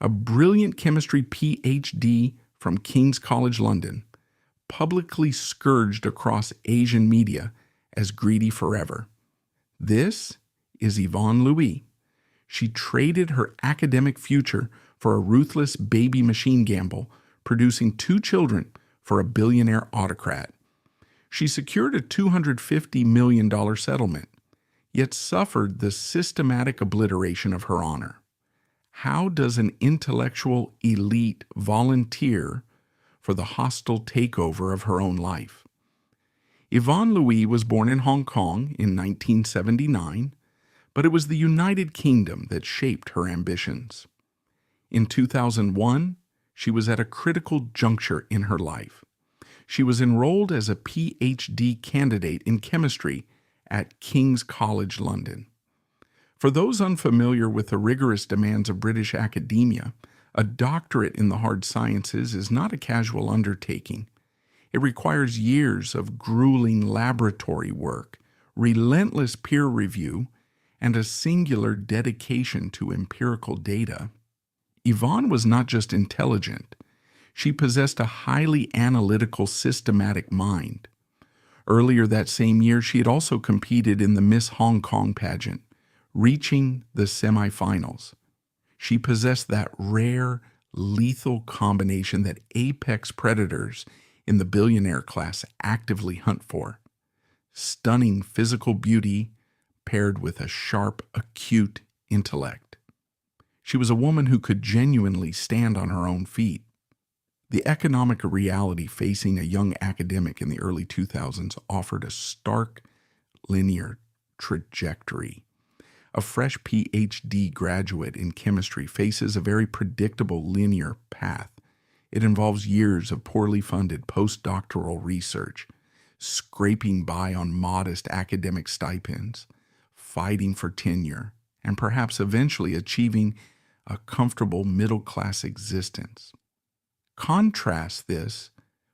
a brilliant chemistry Ph.D. from King's College London, publicly scourged across Asian media as greedy forever. This is Yvonne Lui. She traded her academic future for a ruthless baby machine gamble, producing 2 children for a billionaire autocrat. She secured a $250 million settlement, yet suffered the systematic obliteration of her honor. How does an intellectual elite volunteer for the hostile takeover of her own life? Yvonne Lui was born in Hong Kong in 1979, but it was the United Kingdom that shaped her ambitions. In 2001, she was at a critical juncture in her life. She was enrolled as a Ph.D. candidate in chemistry at King's College London. For those unfamiliar with the rigorous demands of British academia, a doctorate in the hard sciences is not a casual undertaking. It requires years of grueling laboratory work, relentless peer review, and a singular dedication to empirical data. Yvonne was not just intelligent. She possessed a highly analytical, systematic mind. Earlier that same year, she had also competed in the Miss Hong Kong pageant, reaching the semifinals. She possessed that rare, lethal combination that apex predators in the Billionaire class actively hunt for: stunning physical beauty paired with a sharp, acute intellect. She was a woman who could genuinely stand on her own feet. The economic reality facing a young academic in the early 2000s offered a stark, linear trajectory. A fresh Ph.D. graduate in chemistry faces a very predictable linear path. It involves years of poorly funded postdoctoral research, scraping by on modest academic stipends, fighting for tenure, and perhaps eventually achieving a comfortable middle-class existence. Contrast this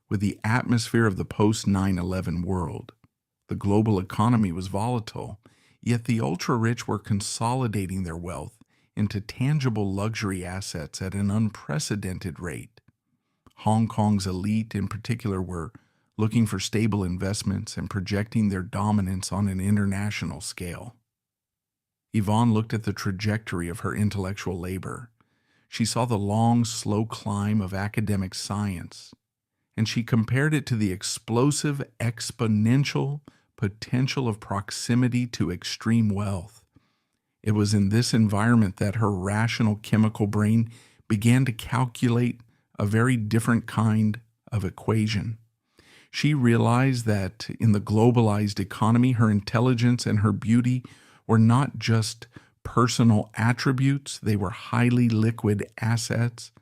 with the atmosphere of the post-9/11 world. The global economy was volatile, yet the ultra-rich were consolidating their wealth into tangible luxury assets at an unprecedented rate. Hong Kong's elite in particular were looking for stable investments and projecting their dominance on an international scale. Yvonne looked at the trajectory of her intellectual labor. She saw the long, slow climb of academic science, and she compared it to the explosive, exponential potential of proximity to extreme wealth. It was in this environment that her rational chemical brain began to calculate a very different kind of equation. She realized that in the globalized economy, her intelligence and her beauty were not just personal attributes, they were highly liquid assets,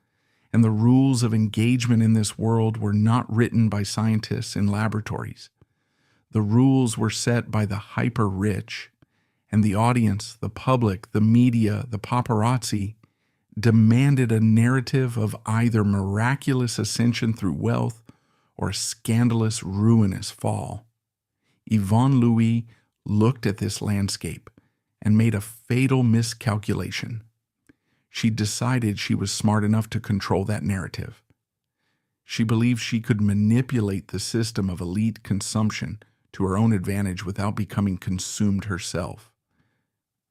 and the rules of engagement in this world were not written by scientists in laboratories. The rules were set by the hyper-rich, and the audience, the public, the media, the paparazzi, demanded a narrative of either miraculous ascension through wealth or scandalous, ruinous fall. Yvonne Lui looked at this landscape and made a fatal miscalculation. She decided she was smart enough to control that narrative. She believed she could manipulate the system of elite consumption to her own advantage without becoming consumed herself.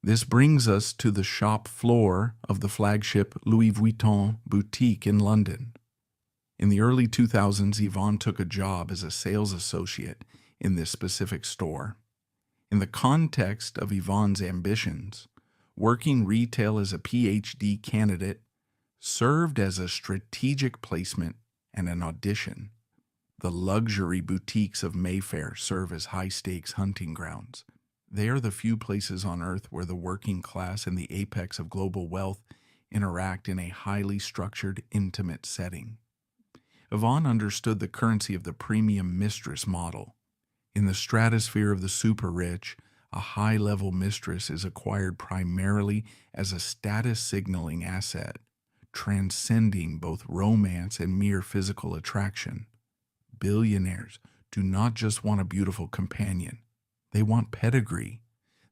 This brings us to the shop floor of the flagship Louis Vuitton boutique in London. In the early 2000s, Yvonne took a job as a sales associate in this specific store. In the context of Yvonne's ambitions, working retail as a Ph.D. candidate served as a strategic placement and an audition. The luxury boutiques of Mayfair serve as high-stakes hunting grounds. They are the few places on earth where the working class and the apex of global wealth interact in a highly structured, intimate setting. Yvonne understood the currency of the premium mistress model. In the stratosphere of the super-rich, a high-level mistress is acquired primarily as a status-signaling asset, transcending both romance and mere physical attraction. Billionaires do not just want a beautiful companion. They want pedigree.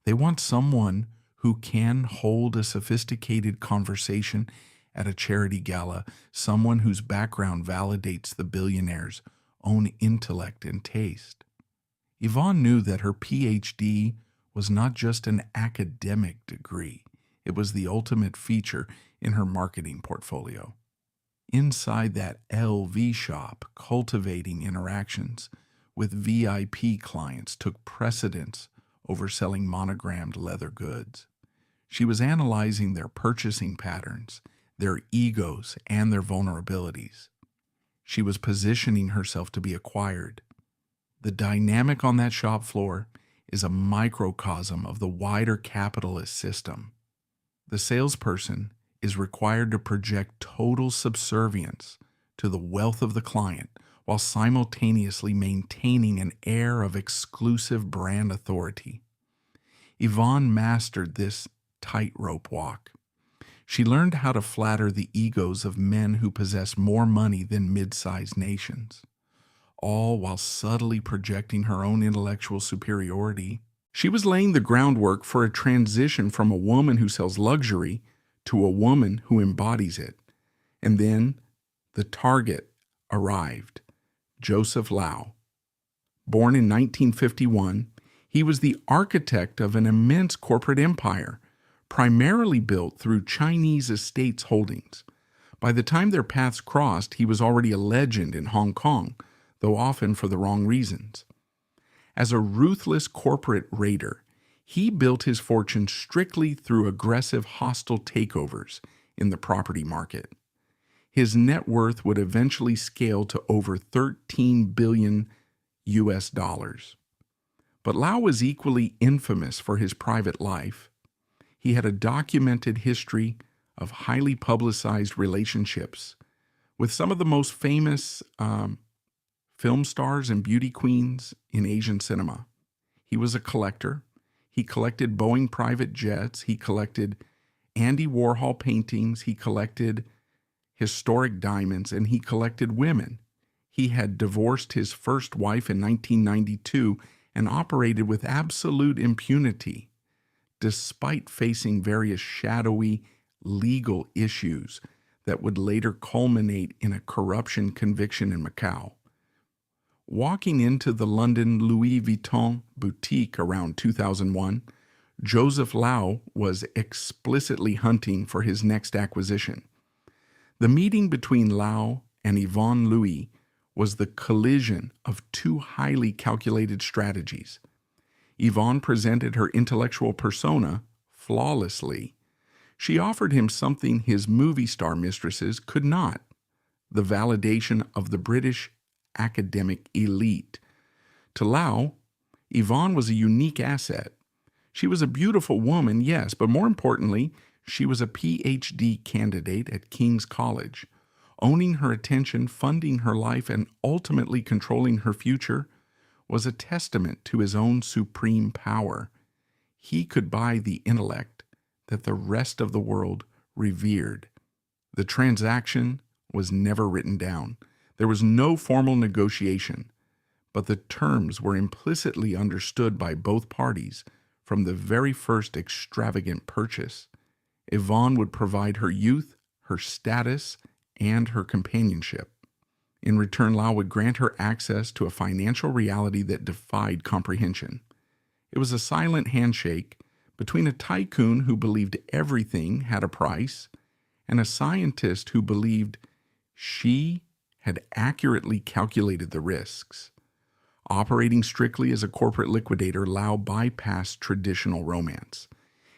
They want someone who can hold a sophisticated conversation at a charity gala, someone whose background validates the billionaire's own intellect and taste. Yvonne knew that her Ph.D. was not just an academic degree. It was the ultimate feature in her marketing portfolio. Inside that LV shop, cultivating interactions with VIP clients took precedence over selling monogrammed leather goods. She was analyzing their purchasing patterns, their egos, and their vulnerabilities. She was positioning herself to be acquired. The dynamic on that shop floor is a microcosm of the wider capitalist system. The salesperson is required to project total subservience to the wealth of the client while simultaneously maintaining an air of exclusive brand authority. Yvonne mastered this tightrope walk. She learned how to flatter the egos of men who possess more money than mid-sized nations, all while subtly projecting her own intellectual superiority. She was laying the groundwork for a transition from a woman who sells luxury to a woman who embodies it. And then the target arrived, Joseph Lau. Born in 1951, he was the architect of an immense corporate empire, primarily built through Chinese estates holdings. By the time their paths crossed, he was already a legend in Hong Kong, though often for the wrong reasons. As a ruthless corporate raider, he built his fortune strictly through aggressive hostile takeovers in the property market. His net worth would eventually scale to over $13 billion US. But Lau was equally infamous for his private life. He had a documented history of highly publicized relationships with some of the most famous film stars and beauty queens in Asian cinema. He was a collector. He collected Boeing private jets. He collected Andy Warhol paintings. He collected historic diamonds, and he collected women. He had divorced his first wife in 1992 and operated with absolute impunity, despite facing various shadowy legal issues that would later culminate in a corruption conviction in Macau. Walking into the London Louis Vuitton boutique around 2001, Joseph Lau was explicitly hunting for his next acquisition. The meeting between Lau and Yvonne Lui was the collision of two highly calculated strategies. Yvonne presented her intellectual persona flawlessly. She offered him something his movie star mistresses could not: the validation of the British academic elite. To Lau, Yvonne was a unique asset. She was a beautiful woman, yes, but more importantly, she was a Ph.D. candidate at King's College. Owning her attention, funding her life, and ultimately controlling her future was a testament to his own supreme power. He could buy the intellect that the rest of the world revered. The transaction was never written down. There was no formal negotiation, but the terms were implicitly understood by both parties from the very first extravagant purchase. Yvonne would provide her youth, her status, and her companionship. In return, Lau would grant her access to a financial reality that defied comprehension. It was a silent handshake between a tycoon who believed everything had a price and a scientist who believed she had accurately calculated the risks. Operating strictly as a corporate liquidator, Lau bypassed traditional romance.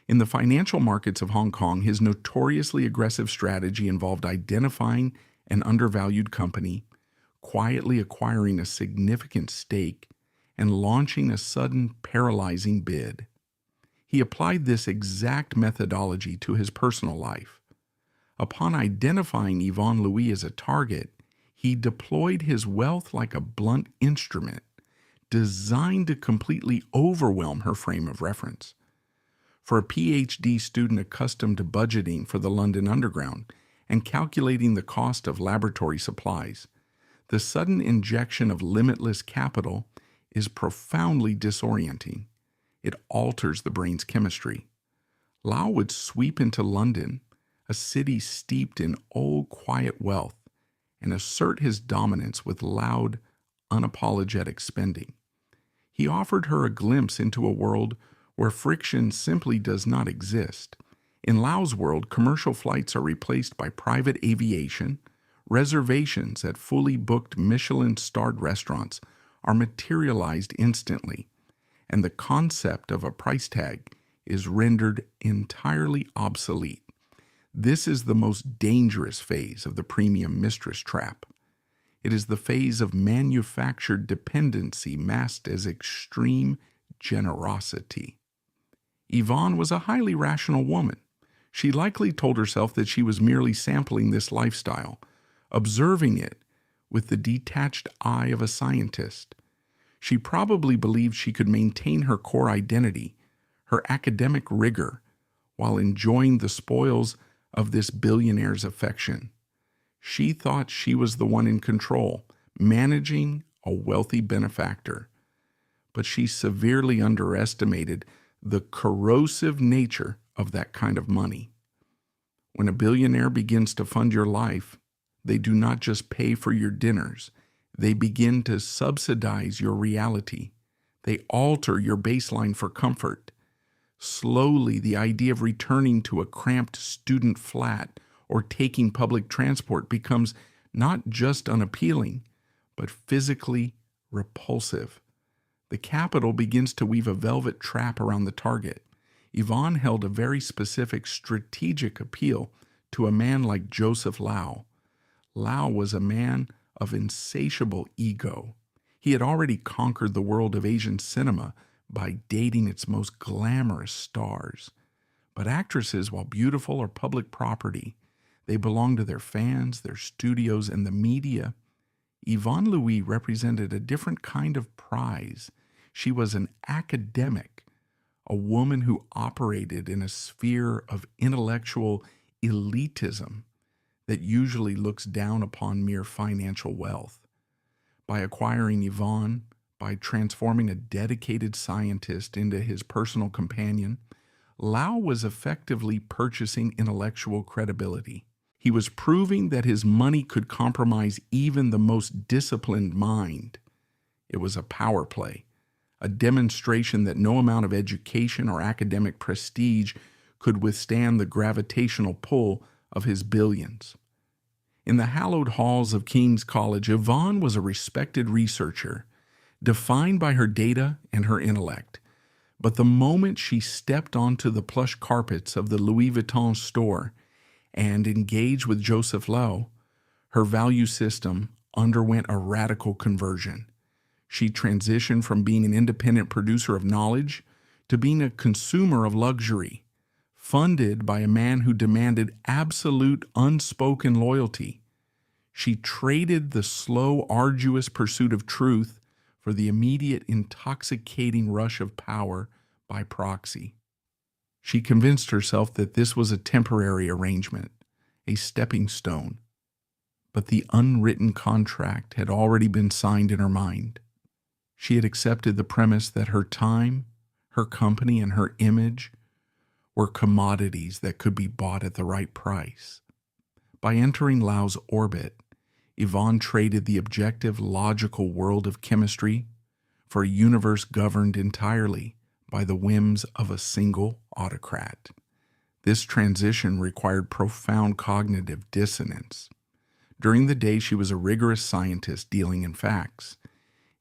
In the financial markets of Hong Kong, his notoriously aggressive strategy involved identifying an undervalued company, quietly acquiring a significant stake, and launching a sudden paralyzing bid. He applied this exact methodology to his personal life. Upon identifying Yvonne Lui as a target, he deployed his wealth like a blunt instrument, designed to completely overwhelm her frame of reference. For a Ph.D. student accustomed to budgeting for the London Underground and calculating the cost of laboratory supplies, the sudden injection of limitless capital is profoundly disorienting. It alters the brain's chemistry. Lau would sweep into London, a city steeped in old, quiet wealth, and assert his dominance with loud, unapologetic spending. He offered her a glimpse into a world where friction simply does not exist. In Lau's world, commercial flights are replaced by private aviation, reservations at fully booked Michelin-starred restaurants are materialized instantly, and the concept of a price tag is rendered entirely obsolete. This is the most dangerous phase of the premium mistress trap. It is the phase of manufactured dependency masked as extreme generosity. Yvonne was a highly rational woman. She likely told herself that she was merely sampling this lifestyle, observing it with the detached eye of a scientist. She probably believed she could maintain her core identity, her academic rigor, while enjoying the spoils of this billionaire's affection. She thought she was the one in control, managing a wealthy benefactor. But she severely underestimated the corrosive nature of that kind of money. When a billionaire begins to fund your life, they do not just pay for your dinners. They begin to subsidize your reality. They alter your baseline for comfort. Slowly, the idea of returning to a cramped student flat or taking public transport becomes not just unappealing, but physically repulsive. The capital begins to weave a velvet trap around the target. Yvonne held a very specific strategic appeal to a man like Joseph Lau. Lau was a man of insatiable ego. He had already conquered the world of Asian cinema by dating its most glamorous stars. But actresses, while beautiful, are public property. They belong to their fans, their studios, and the media. Yvonne Lui represented a different kind of prize. She was an academic, a woman who operated in a sphere of intellectual elitism that usually looks down upon mere financial wealth. By acquiring Yvonne, by transforming a dedicated scientist into his personal companion, Lau was effectively purchasing intellectual credibility. He was proving that his money could compromise even the most disciplined mind. It was a power play, a demonstration that no amount of education or academic prestige could withstand the gravitational pull of his billions. In the hallowed halls of King's College, Yvonne was a respected researcher, defined by her data and her intellect. But the moment she stepped onto the plush carpets of the Louis Vuitton store and engaged with Joseph Lau, her value system underwent a radical conversion. She transitioned from being an independent producer of knowledge to being a consumer of luxury, funded by a man who demanded absolute unspoken loyalty. She traded the slow, arduous pursuit of truth for the immediate, intoxicating rush of power by proxy. She convinced herself that this was a temporary arrangement, a stepping stone. But the unwritten contract had already been signed in her mind. She had accepted the premise that her time, her company, and her image were commodities that could be bought at the right price. By entering Lau's orbit, Yvonne traded the objective, logical world of chemistry for a universe governed entirely by the whims of a single autocrat. This transition required profound cognitive dissonance. During the day, she was a rigorous scientist dealing in facts.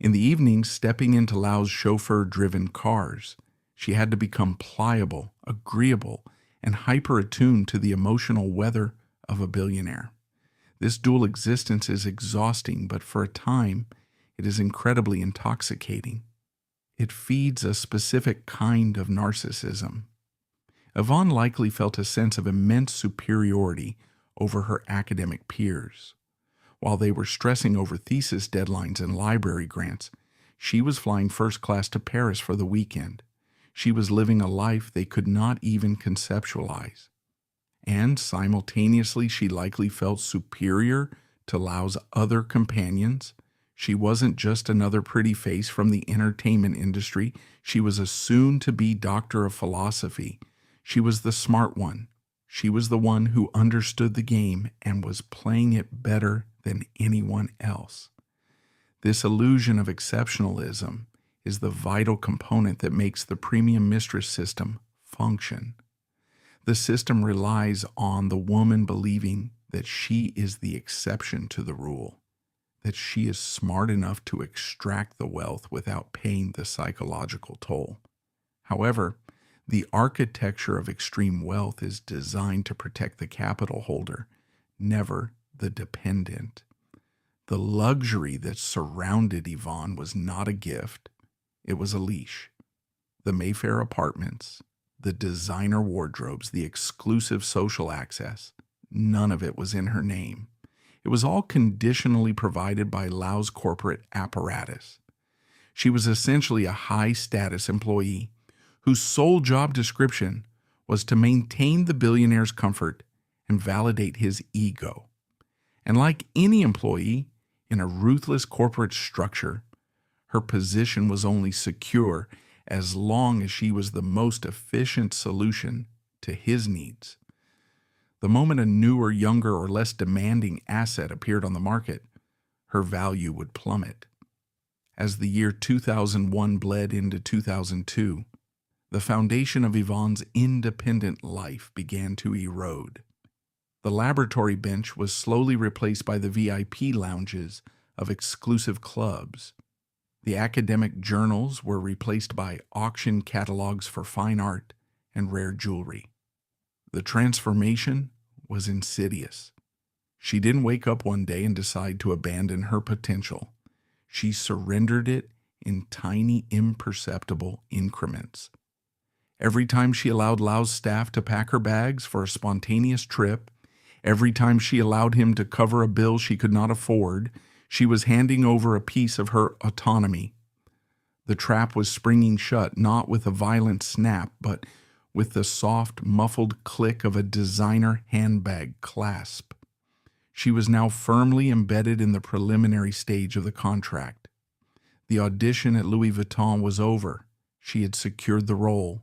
In the evenings, stepping into Lau's chauffeur-driven cars, she had to become pliable, agreeable, and hyper-attuned to the emotional weather of a billionaire. This dual existence is exhausting, but for a time, it is incredibly intoxicating. It feeds a specific kind of narcissism. Yvonne likely felt a sense of immense superiority over her academic peers. While they were stressing over thesis deadlines and library grants, she was flying first class to Paris for the weekend. She was living a life they could not even conceptualize. And simultaneously, she likely felt superior to Lau's other companions. She wasn't just another pretty face from the entertainment industry. She was a soon-to-be doctor of philosophy. She was the smart one. She was the one who understood the game and was playing it better than anyone else. This illusion of exceptionalism is the vital component that makes the premium mistress system function. The system relies on the woman believing that she is the exception to the rule, that she is smart enough to extract the wealth without paying the psychological toll. However, the architecture of extreme wealth is designed to protect the capital holder, never the dependent. The luxury that surrounded Yvonne was not a gift, it was a leash. The Mayfair apartments, the designer wardrobes, the exclusive social access, none of it was in her name. It was all conditionally provided by Lau's corporate apparatus. She was essentially a high-status employee whose sole job description was to maintain the billionaire's comfort and validate his ego. And like any employee in a ruthless corporate structure, her position was only secure as long as she was the most efficient solution to his needs. The moment a newer, younger, or less demanding asset appeared on the market, her value would plummet. As the year 2001 bled into 2002, the foundation of Yvonne's independent life began to erode. The laboratory bench was slowly replaced by the VIP lounges of exclusive clubs. The academic journals were replaced by auction catalogs for fine art and rare jewelry. The transformation was insidious. She didn't wake up one day and decide to abandon her potential. She surrendered it in tiny, imperceptible increments. Every time she allowed Lau's staff to pack her bags for a spontaneous trip, every time she allowed him to cover a bill she could not afford, she was handing over a piece of her autonomy. The trap was springing shut, not with a violent snap, but with the soft, muffled click of a designer handbag clasp. She was now firmly embedded in the preliminary stage of the contract. The audition at Louis Vuitton was over. She had secured the role.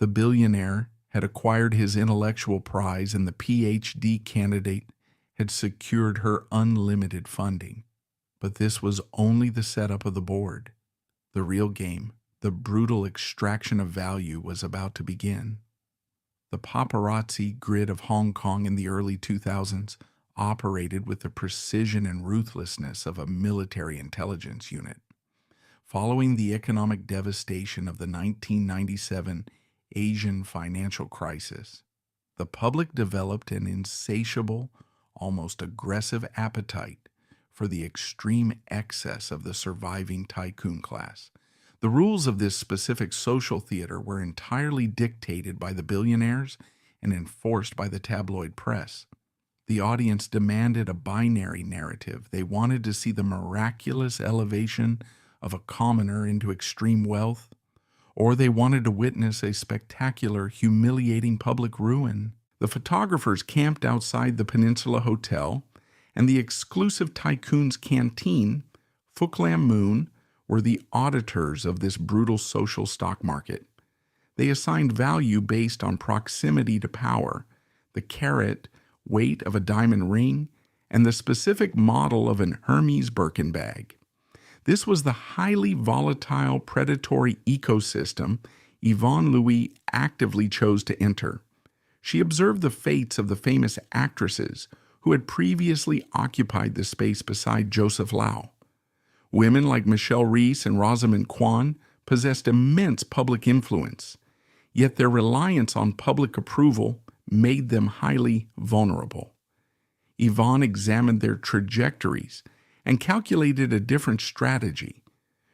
The billionaire had acquired his intellectual prize, and the Ph.D. candidate had secured her unlimited funding. But this was only the setup of the board. The real game, the brutal extraction of value, was about to begin. The paparazzi grid of Hong Kong in the early 2000s operated with the precision and ruthlessness of a military intelligence unit. Following the economic devastation of the 1997 Asian financial crisis, the public developed an insatiable, almost aggressive appetite for the extreme excess of the surviving tycoon class. The rules of this specific social theater were entirely dictated by the billionaires and enforced by the tabloid press. The audience demanded a binary narrative. They wanted to see the miraculous elevation of a commoner into extreme wealth, or they wanted to witness a spectacular, humiliating public ruin. The photographers camped outside the Peninsula Hotel, and the exclusive tycoon's canteen, Phuc Lam Moon, were the auditors of this brutal social stock market. They assigned value based on proximity to power, the carat weight of a diamond ring, and the specific model of an Hermes Birkin bag. This was the highly volatile predatory ecosystem Yvonne Lui actively chose to enter. She observed the fates of the famous actresses who had previously occupied the space beside Joseph Lau. Women like Michelle Reese and Rosamund Kwan possessed immense public influence, yet their reliance on public approval made them highly vulnerable. Yvonne examined their trajectories and calculated a different strategy.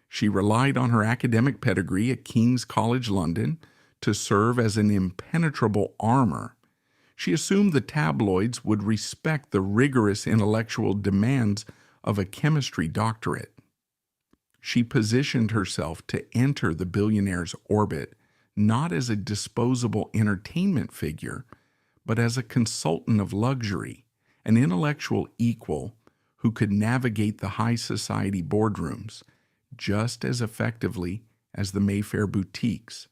She relied on her academic pedigree at King's College London to serve as an impenetrable armor. She assumed the tabloids would respect the rigorous intellectual demands of a chemistry doctorate. She positioned herself to enter the billionaire's orbit not as a disposable entertainment figure, but as a consultant of luxury, an intellectual equal who could navigate the high society boardrooms just as effectively as the Mayfair boutiques.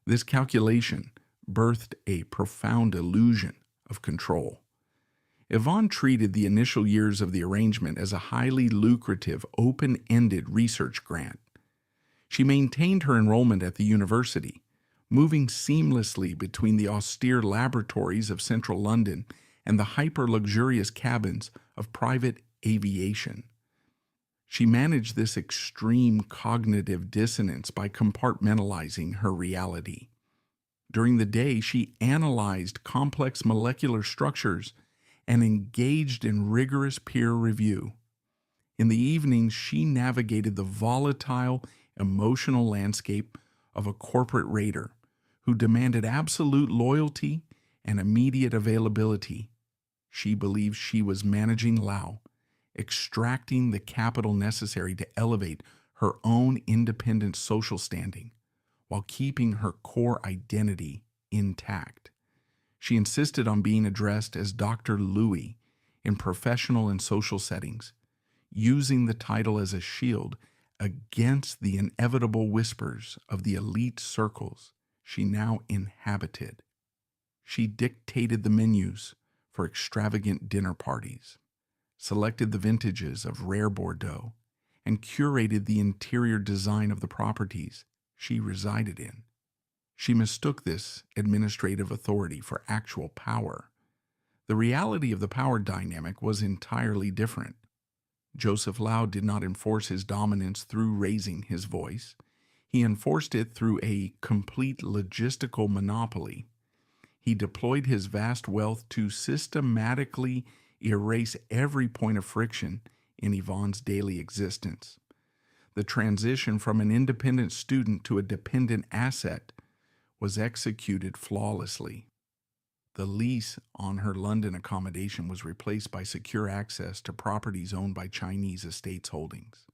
This calculation birthed a profound illusion of control. Yvonne treated the initial years of the arrangement as a highly lucrative, open-ended research grant. She maintained her enrollment at the university, moving seamlessly between the austere laboratories of central London and the hyper-luxurious cabins of private aviation. She managed this extreme cognitive dissonance by compartmentalizing her reality. During the day, she analyzed complex molecular structures and engaged in rigorous peer review. In the evenings, she navigated the volatile, emotional landscape of a corporate raider who demanded absolute loyalty and immediate availability. She believed she was managing Lau, extracting the capital necessary to elevate her own independent social standing while keeping her core identity intact. She insisted on being addressed as Dr. Lui in professional and social settings, using the title as a shield against the inevitable whispers of the elite circles she now inhabited. She dictated the menus for extravagant dinner parties, selected the vintages of rare Bordeaux, and curated the interior design of the properties she resided in. She mistook this administrative authority for actual power. The reality of the power dynamic was entirely different. Joseph Lau did not enforce his dominance through raising his voice. He enforced it through a complete logistical monopoly. He deployed his vast wealth to systematically erase every point of friction in Yvonne's daily existence. The transition from an independent student to a dependent asset was executed flawlessly. The lease on her London accommodation was replaced by secure access to properties owned by Chinese estates holdings.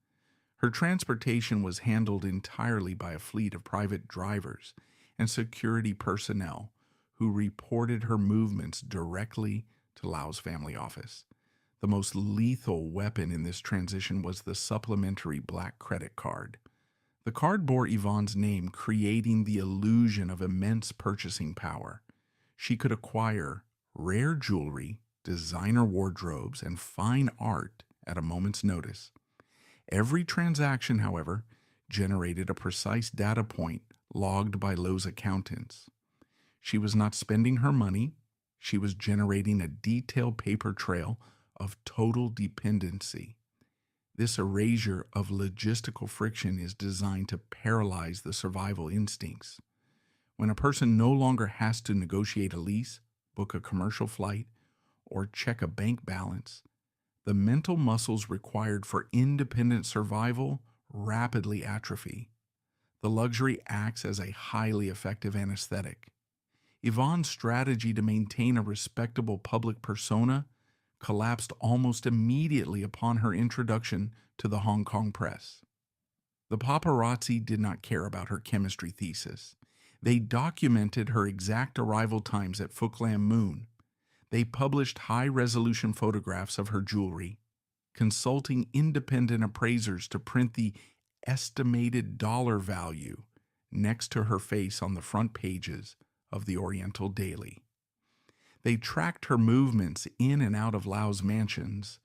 Her transportation was handled entirely by a fleet of private drivers and security personnel who reported her movements directly to Lau's family office. The most lethal weapon in this transition was the supplementary black credit card. The card bore Yvonne's name, creating the illusion of immense purchasing power. She could acquire rare jewelry, designer wardrobes, and fine art at a moment's notice. Every transaction, however, generated a precise data point logged by Lau's accountants. She was not spending her money, she was generating a detailed paper trail of total dependency. This erasure of logistical friction is designed to paralyze the survival instincts. When a person no longer has to negotiate a lease, book a commercial flight, or check a bank balance, the mental muscles required for independent survival rapidly atrophy. The luxury acts as a highly effective anesthetic. Yvonne's strategy to maintain a respectable public persona collapsed almost immediately upon her introduction to the Hong Kong press. The paparazzi did not care about her chemistry thesis. They documented her exact arrival times at Phuc Lam Moon. They published high-resolution photographs of her jewelry, consulting independent appraisers to print the estimated dollar value next to her face on the front pages of the Oriental Daily. They tracked her movements in and out of Lau's mansions,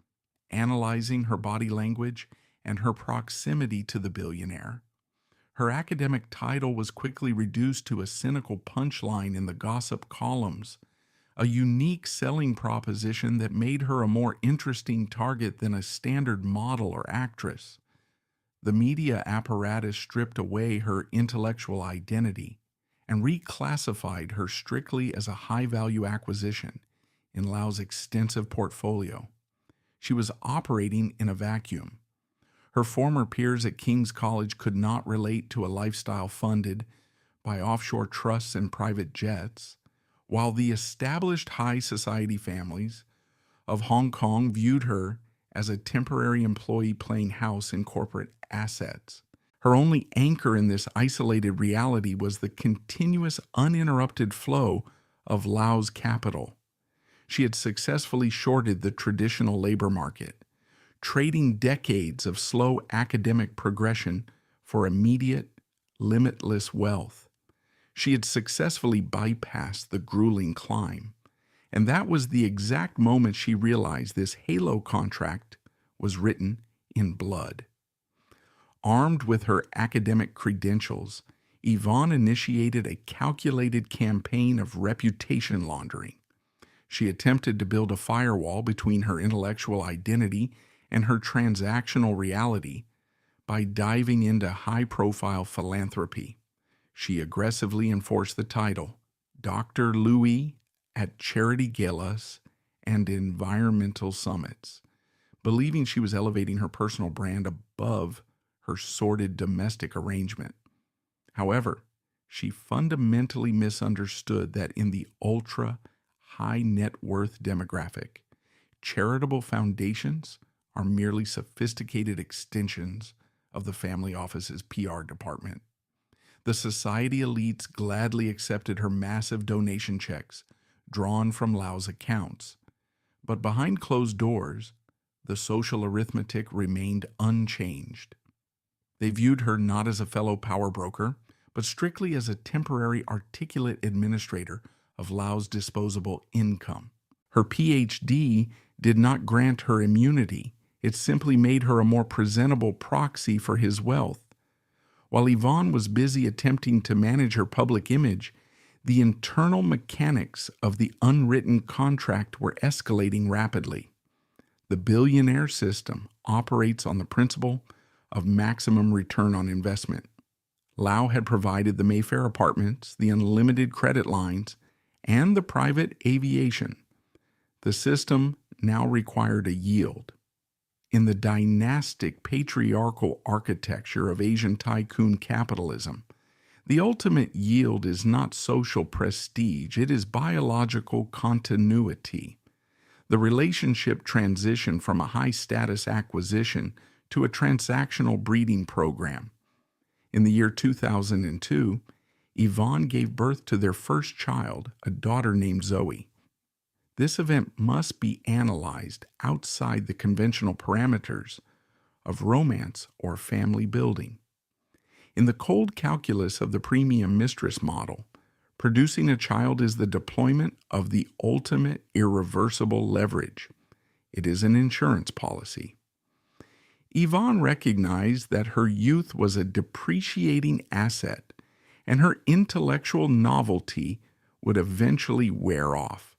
analyzing her body language and her proximity to the billionaire. Her academic title was quickly reduced to a cynical punchline in the gossip columns, a unique selling proposition that made her a more interesting target than a standard model or actress. The media apparatus stripped away her intellectual identity and reclassified her strictly as a high-value acquisition in Lau's extensive portfolio. She was operating in a vacuum. Her former peers at King's College could not relate to a lifestyle funded by offshore trusts and private jets, while the established high society families of Hong Kong viewed her as a temporary employee playing house in corporate assets. Her only anchor in this isolated reality was the continuous, uninterrupted flow of Lau's capital. She had successfully shorted the traditional labor market, trading decades of slow academic progression for immediate, limitless wealth. She had successfully bypassed the grueling climb, and that was the exact moment she realized this halo contract was written in blood. Armed with her academic credentials, Yvonne initiated a calculated campaign of reputation laundering. She attempted to build a firewall between her intellectual identity and her transactional reality by diving into high-profile philanthropy. She aggressively enforced the title Dr. Lui at charity galas and environmental summits, believing she was elevating her personal brand above her sordid domestic arrangement. However, she fundamentally misunderstood that in the ultra-high net worth demographic, charitable foundations are merely sophisticated extensions of the family office's PR department. The society elites gladly accepted her massive donation checks drawn from Lau's accounts, but behind closed doors, the social arithmetic remained unchanged. They viewed her not as a fellow power broker, but strictly as a temporary articulate administrator of Lau's disposable income. Her Ph.D. did not grant her immunity. It simply made her a more presentable proxy for his wealth. While Yvonne was busy attempting to manage her public image, the internal mechanics of the unwritten contract were escalating rapidly. The billionaire system operates on the principle of maximum return on investment. Lau had provided the Mayfair apartments, the unlimited credit lines, and the private aviation. The system now required a yield. In the dynastic patriarchal architecture of Asian tycoon capitalism, the ultimate yield is not social prestige, it is biological continuity. The relationship transitioned from a high-status acquisition to a transactional breeding program. In the year 2002, Yvonne gave birth to their first child, a daughter named Zoe. This event must be analyzed outside the conventional parameters of romance or family building. In the cold calculus of the premium mistress model, producing a child is the deployment of the ultimate irreversible leverage. It is an insurance policy. Yvonne recognized that her youth was a depreciating asset, and her intellectual novelty would eventually wear off.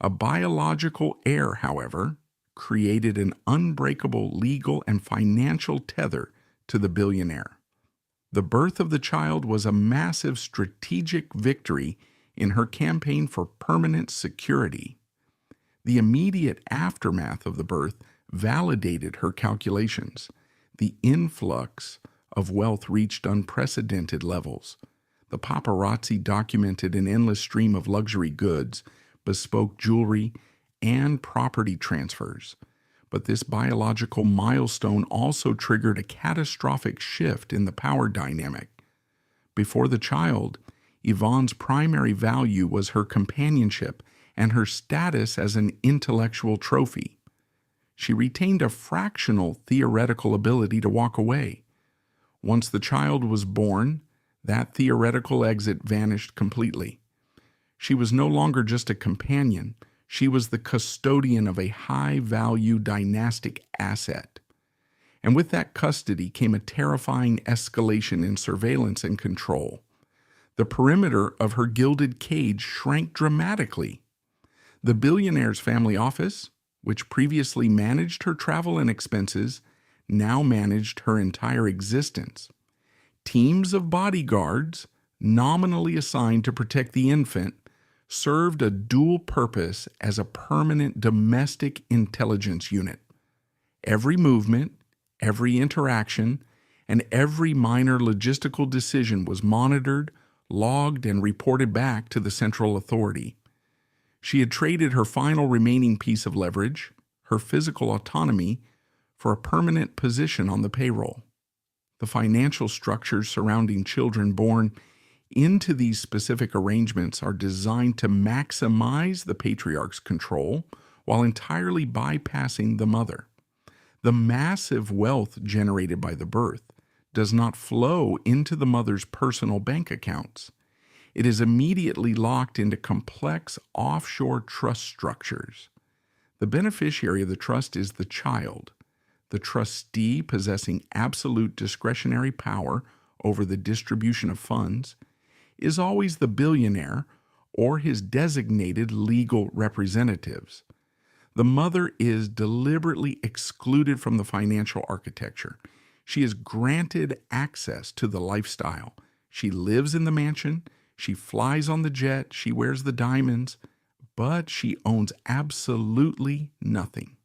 A biological heir, however, created an unbreakable legal and financial tether to the billionaire. The birth of the child was a massive strategic victory in her campaign for permanent security. The immediate aftermath of the birth validated her calculations. The influx of wealth reached unprecedented levels. The paparazzi documented an endless stream of luxury goods, bespoke jewelry, and property transfers. But this biological milestone also triggered a catastrophic shift in the power dynamic. Before the child, Yvonne's primary value was her companionship and her status as an intellectual trophy. She retained a fractional theoretical ability to walk away. Once the child was born, that theoretical exit vanished completely. She was no longer just a companion. She was the custodian of a high-value dynastic asset. And with that custody came a terrifying escalation in surveillance and control. The perimeter of her gilded cage shrank dramatically. The billionaire's family office, which previously managed her travel and expenses, now managed her entire existence. Teams of bodyguards, nominally assigned to protect the infant, served a dual purpose as a permanent domestic intelligence unit. Every movement, every interaction, and every minor logistical decision was monitored, logged, and reported back to the central authority. She had traded her final remaining piece of leverage, her physical autonomy, for a permanent position on the payroll. The financial structures surrounding children born into these specific arrangements are designed to maximize the patriarch's control while entirely bypassing the mother. The massive wealth generated by the birth does not flow into the mother's personal bank accounts. It is immediately locked into complex offshore trust structures. The beneficiary of the trust is the child, the trustee possessing absolute discretionary power over the distribution of funds is always the billionaire or his designated legal representatives. The mother is deliberately excluded from the financial architecture. She is granted access to the lifestyle. She lives in the mansion, she flies on the jet, she wears the diamonds, but she owns absolutely nothing.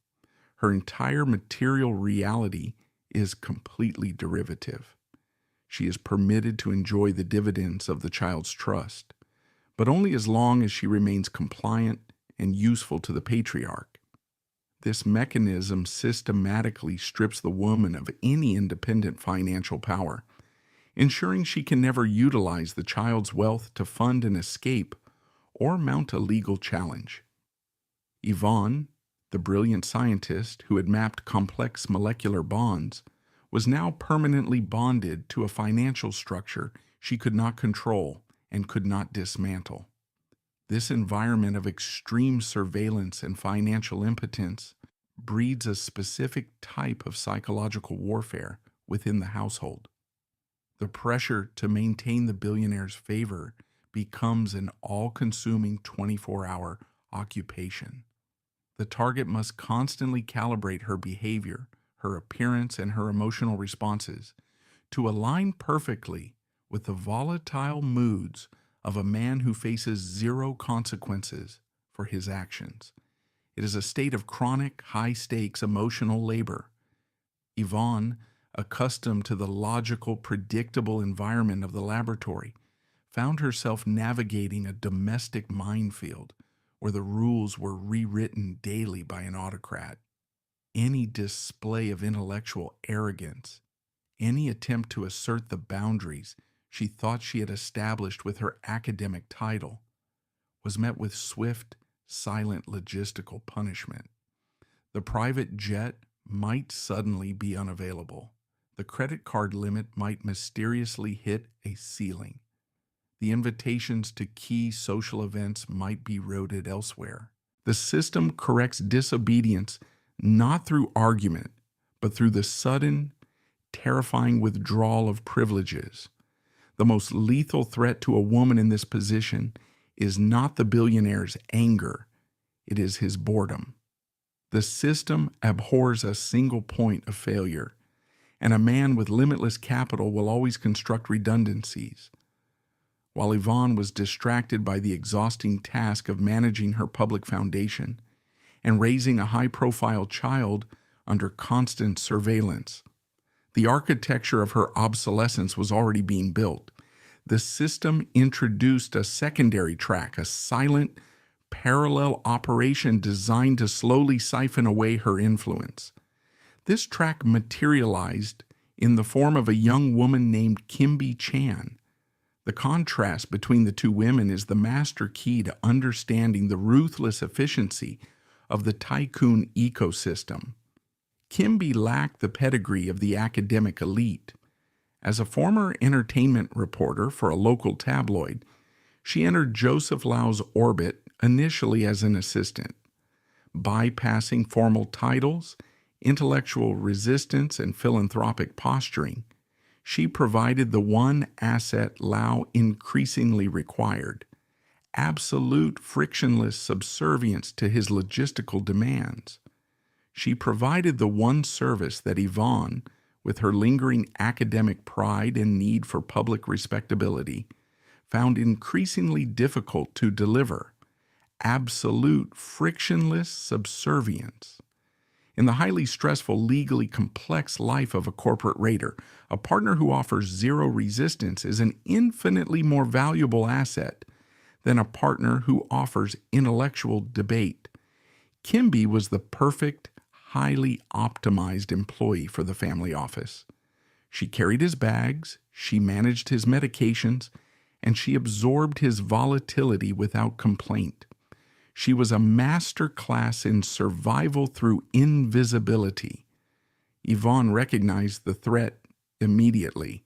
Her entire material reality is completely derivative. She is permitted to enjoy the dividends of the child's trust, but only as long as she remains compliant and useful to the patriarch. This mechanism systematically strips the woman of any independent financial power, ensuring she can never utilize the child's wealth to fund an escape or mount a legal challenge. Yvonne, the brilliant scientist who had mapped complex molecular bonds, was now permanently bonded to a financial structure she could not control and could not dismantle. This environment of extreme surveillance and financial impotence breeds a specific type of psychological warfare within the household. The pressure to maintain the billionaire's favor becomes an all-consuming 24-hour occupation. The target must constantly calibrate her behavior, her appearance, and her emotional responses to align perfectly with the volatile moods of a man who faces zero consequences for his actions. It is a state of chronic, high-stakes emotional labor. Yvonne, accustomed to the logical, predictable environment of the laboratory, found herself navigating a domestic minefield where the rules were rewritten daily by an autocrat. Any display of intellectual arrogance, any attempt to assert the boundaries she thought she had established with her academic title, was met with swift, silent logistical punishment. The private jet might suddenly be unavailable. The credit card limit might mysteriously hit a ceiling. The invitations to key social events might be routed elsewhere. The system corrects disobedience not through argument, but through the sudden, terrifying withdrawal of privileges. The most lethal threat to a woman in this position is not the billionaire's anger, it is his boredom. The system abhors a single point of failure, and a man with limitless capital will always construct redundancies. While Yvonne was distracted by the exhausting task of managing her public foundation and raising a high-profile child under constant surveillance, the architecture of her obsolescence was already being built. The system introduced a secondary track, a silent, parallel operation designed to slowly siphon away her influence. This track materialized in the form of a young woman named Kimby Chan. The contrast between the two women is the master key to understanding the ruthless efficiency of the tycoon ecosystem. Kimby lacked the pedigree of the academic elite. As a former entertainment reporter for a local tabloid, she entered Joseph Lau's orbit initially as an assistant. Bypassing formal titles, intellectual resistance, and philanthropic posturing, she provided the one asset Lau increasingly required: absolute frictionless subservience to his logistical demands. She provided the one service that Yvonne, with her lingering academic pride and need for public respectability, found increasingly difficult to deliver: absolute frictionless subservience. In the highly stressful, legally complex life of a corporate raider, a partner who offers zero resistance is an infinitely more valuable asset than a partner who offers intellectual debate. Kimby was the perfect, highly optimized employee for the family office. She carried his bags, she managed his medications, and she absorbed his volatility without complaint. She was a master class in survival through invisibility. Yvonne recognized the threat immediately.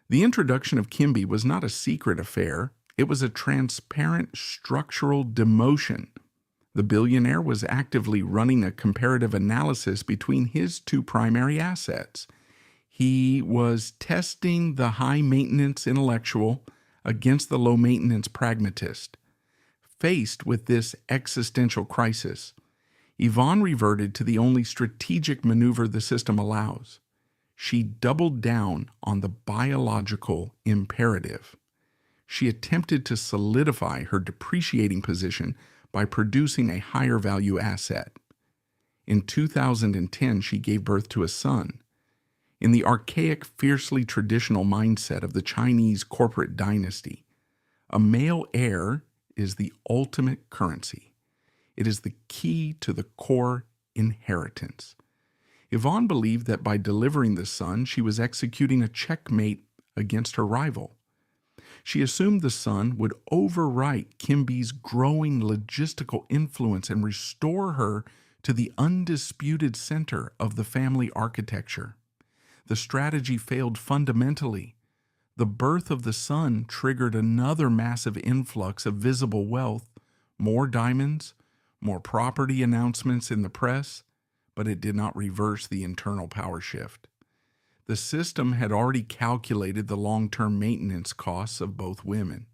The introduction of Kimby was not a secret affair. It was a transparent structural demotion. The billionaire was actively running a comparative analysis between his two primary assets. He was testing the high-maintenance intellectual against the low-maintenance pragmatist. Faced with this existential crisis, Yvonne reverted to the only strategic maneuver the system allows. She doubled down on the biological imperative. She attempted to solidify her depreciating position by producing a higher value asset. In 2010, she gave birth to a son. In the archaic, fiercely traditional mindset of the Chinese corporate dynasty, a male heir is the ultimate currency. It is the key to the core inheritance. Yvonne believed that by delivering the son, she was executing a checkmate against her rival. She assumed the son would overwrite Kimby's growing logistical influence and restore her to the undisputed center of the family architecture. The strategy failed fundamentally. The birth of the son triggered another massive influx of visible wealth, more diamonds, more property announcements in the press, but it did not reverse the internal power shift. The system had already calculated the long-term maintenance costs of both women.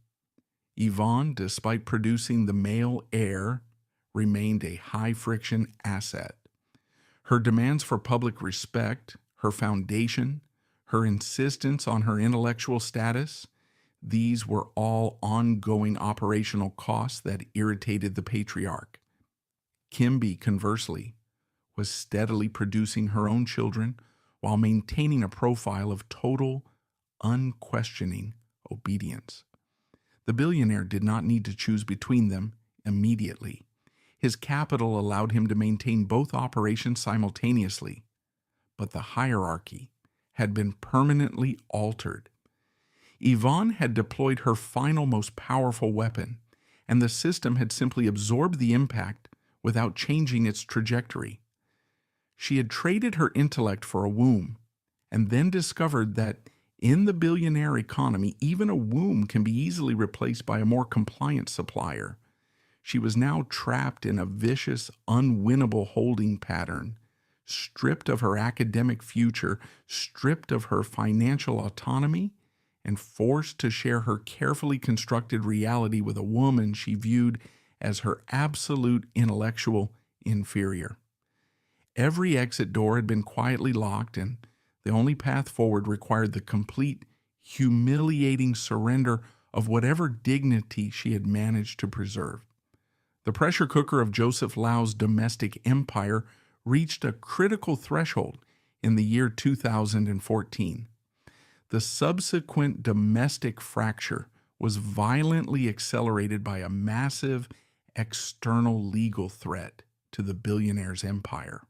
Yvonne, despite producing the male heir, remained a high-friction asset. Her demands for public respect, her foundation, her insistence on her intellectual status, these were all ongoing operational costs that irritated the patriarch. Kimby, conversely, was steadily producing her own children while maintaining a profile of total, unquestioning obedience. The billionaire did not need to choose between them immediately. His capital allowed him to maintain both operations simultaneously, but the hierarchy had been permanently altered. Yvonne had deployed her final, most powerful weapon, and the system had simply absorbed the impact without changing its trajectory. She had traded her intellect for a womb, and then discovered that in the billionaire economy, even a womb can be easily replaced by a more compliant supplier. She was now trapped in a vicious, unwinnable holding pattern, stripped of her academic future, stripped of her financial autonomy, and forced to share her carefully constructed reality with a woman she viewed as her absolute intellectual inferior. Every exit door had been quietly locked, and the only path forward required the complete, humiliating surrender of whatever dignity she had managed to preserve. The pressure cooker of Joseph Lau's domestic empire reached a critical threshold in the year 2014. The subsequent domestic fracture was violently accelerated by a massive external legal threat to the billionaire's empire.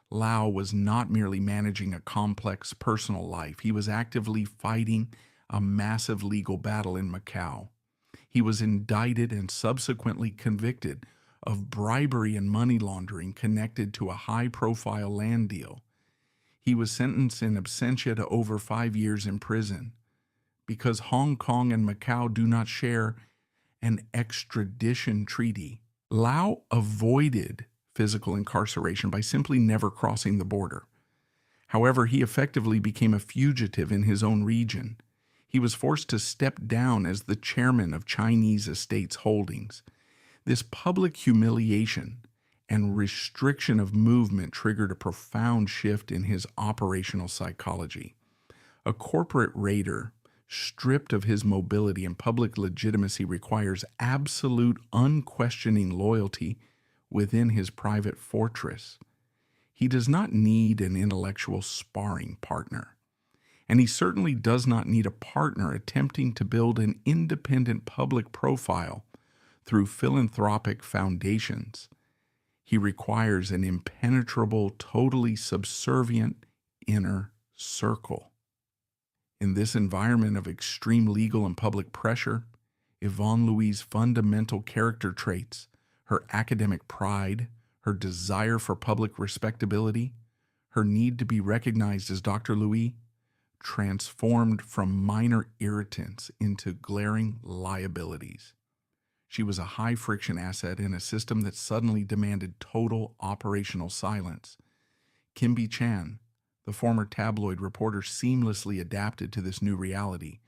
Lau was not merely managing a complex personal life. He was actively fighting a massive legal battle in Macau. He was indicted and subsequently convicted of bribery and money laundering connected to a high-profile land deal. He was sentenced in absentia to over 5 years in prison. Because Hong Kong and Macau do not share an extradition treaty, Lau avoided physical incarceration by simply never crossing the border. However, he effectively became a fugitive in his own region. He was forced to step down as the chairman of Chinese Estates Holdings. This public humiliation and restriction of movement triggered a profound shift in his operational psychology. A corporate raider, stripped of his mobility and public legitimacy, requires absolute, unquestioning loyalty within his private fortress. He does not need an intellectual sparring partner, and he certainly does not need a partner attempting to build an independent public profile through philanthropic foundations. He requires an impenetrable, totally subservient inner circle. In this environment of extreme legal and public pressure, Yvonne Lui's fundamental character traits, her academic pride, her desire for public respectability, her need to be recognized as Dr. Lui, transformed from minor irritants into glaring liabilities. She was a high-friction asset in a system that suddenly demanded total operational silence. Kimby Chan, the former tabloid reporter, seamlessly adapted to this new reality.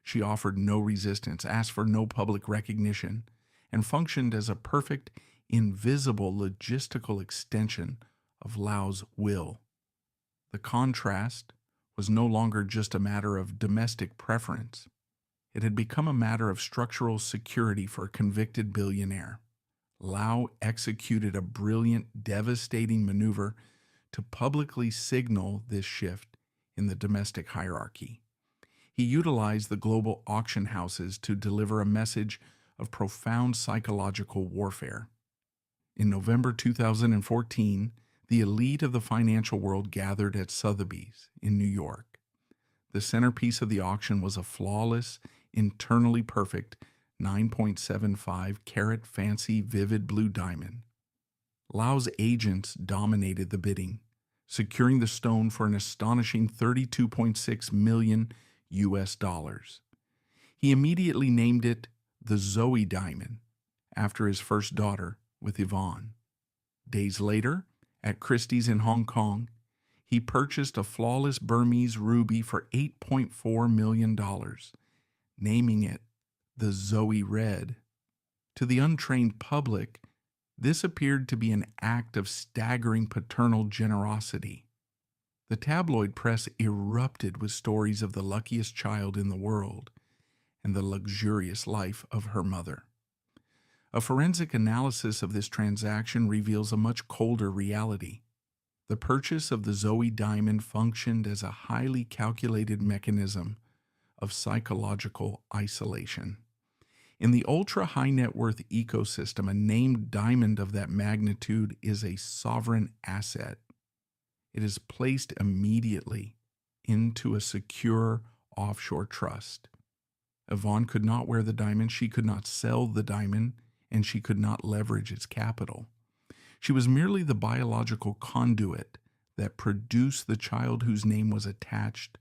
She offered no resistance, asked for no public recognition, and functioned as a perfect, invisible logistical extension of Lau's will. The contrast was no longer just a matter of domestic preference. It had become a matter of structural security for a convicted billionaire. Lau executed a brilliant, devastating maneuver to publicly signal this shift in the domestic hierarchy. He utilized the global auction houses to deliver a message of profound psychological warfare. In November 2014, the elite of the financial world gathered at Sotheby's in New York. The centerpiece of the auction was a flawless, internally perfect 9.75 carat fancy vivid blue diamond. Lau's agents dominated the bidding, securing the stone for an astonishing $32.6 million US dollars. He immediately named it the Zoe Diamond, after his first daughter with Yvonne. Days later, at Christie's in Hong Kong, he purchased a flawless Burmese ruby for $8.4 million, naming it the Zoe Red. To the untrained public, this appeared to be an act of staggering paternal generosity. The tabloid press erupted with stories of the luckiest child in the world and the luxurious life of her mother. A forensic analysis of this transaction reveals a much colder reality. The purchase of the Zoe diamond functioned as a highly calculated mechanism of psychological isolation. In the ultra-high net worth ecosystem, a named diamond of that magnitude is a sovereign asset. It is placed immediately into a secure offshore trust. Yvonne could not wear the diamond, she could not sell the diamond, and she could not leverage its capital. She was merely the biological conduit that produced the child whose name was attached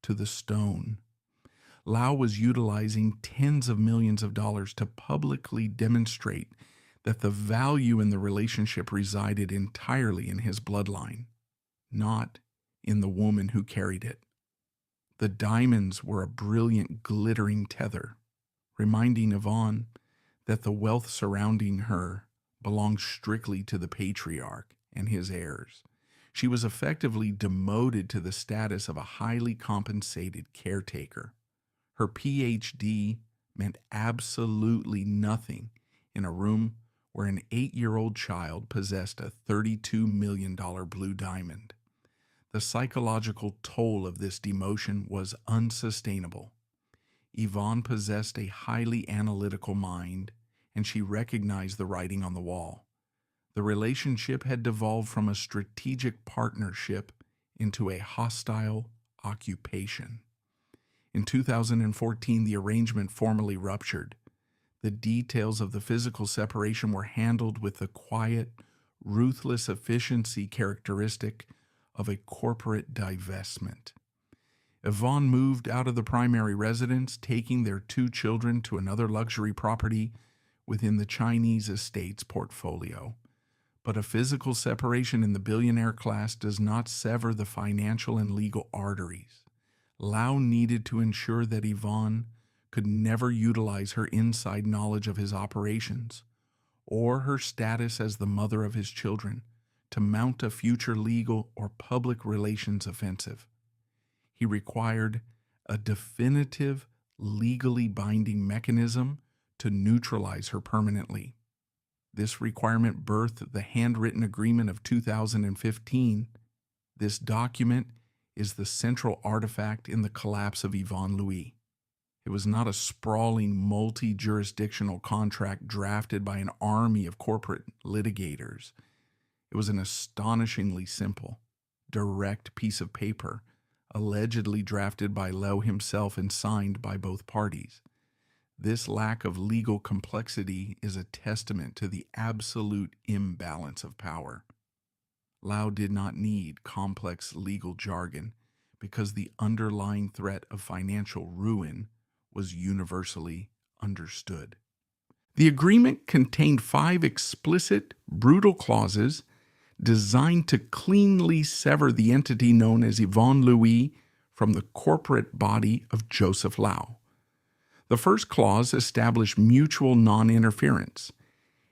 to the stone. Lau was utilizing tens of millions of dollars to publicly demonstrate that the value in the relationship resided entirely in his bloodline, not in the woman who carried it. The diamonds were a brilliant, glittering tether, reminding Yvonne that the wealth surrounding her belonged strictly to the patriarch and his heirs. She was effectively demoted to the status of a highly compensated caretaker. Her Ph.D. meant absolutely nothing in a room where an 8-year-old child possessed a $32 million blue diamond. The psychological toll of this demotion was unsustainable. Yvonne possessed a highly analytical mind, and she recognized the writing on the wall. The relationship had devolved from a strategic partnership into a hostile occupation. In 2014, the arrangement formally ruptured. The details of the physical separation were handled with the quiet, ruthless efficiency characteristic of a corporate divestment. Yvonne moved out of the primary residence, taking their 2 children to another luxury property within the Chinese estate's portfolio. But a physical separation in the billionaire class does not sever the financial and legal arteries. Lau needed to ensure that Yvonne could never utilize her inside knowledge of his operations or her status as the mother of his children to mount a future legal or public relations offensive. He required a definitive, legally binding mechanism to neutralize her permanently. This requirement birthed the handwritten agreement of 2015. This document is the central artifact in the collapse of Yvonne Lui. It was not a sprawling, multi-jurisdictional contract drafted by an army of corporate litigators. It was an astonishingly simple, direct piece of paper, allegedly drafted by Lau himself and signed by both parties. This lack of legal complexity is a testament to the absolute imbalance of power. Lau did not need complex legal jargon because the underlying threat of financial ruin was universally understood. The agreement contained 5 explicit, brutal clauses designed to cleanly sever the entity known as Yvonne Lui from the corporate body of Joseph Lau. The first clause established mutual non-interference.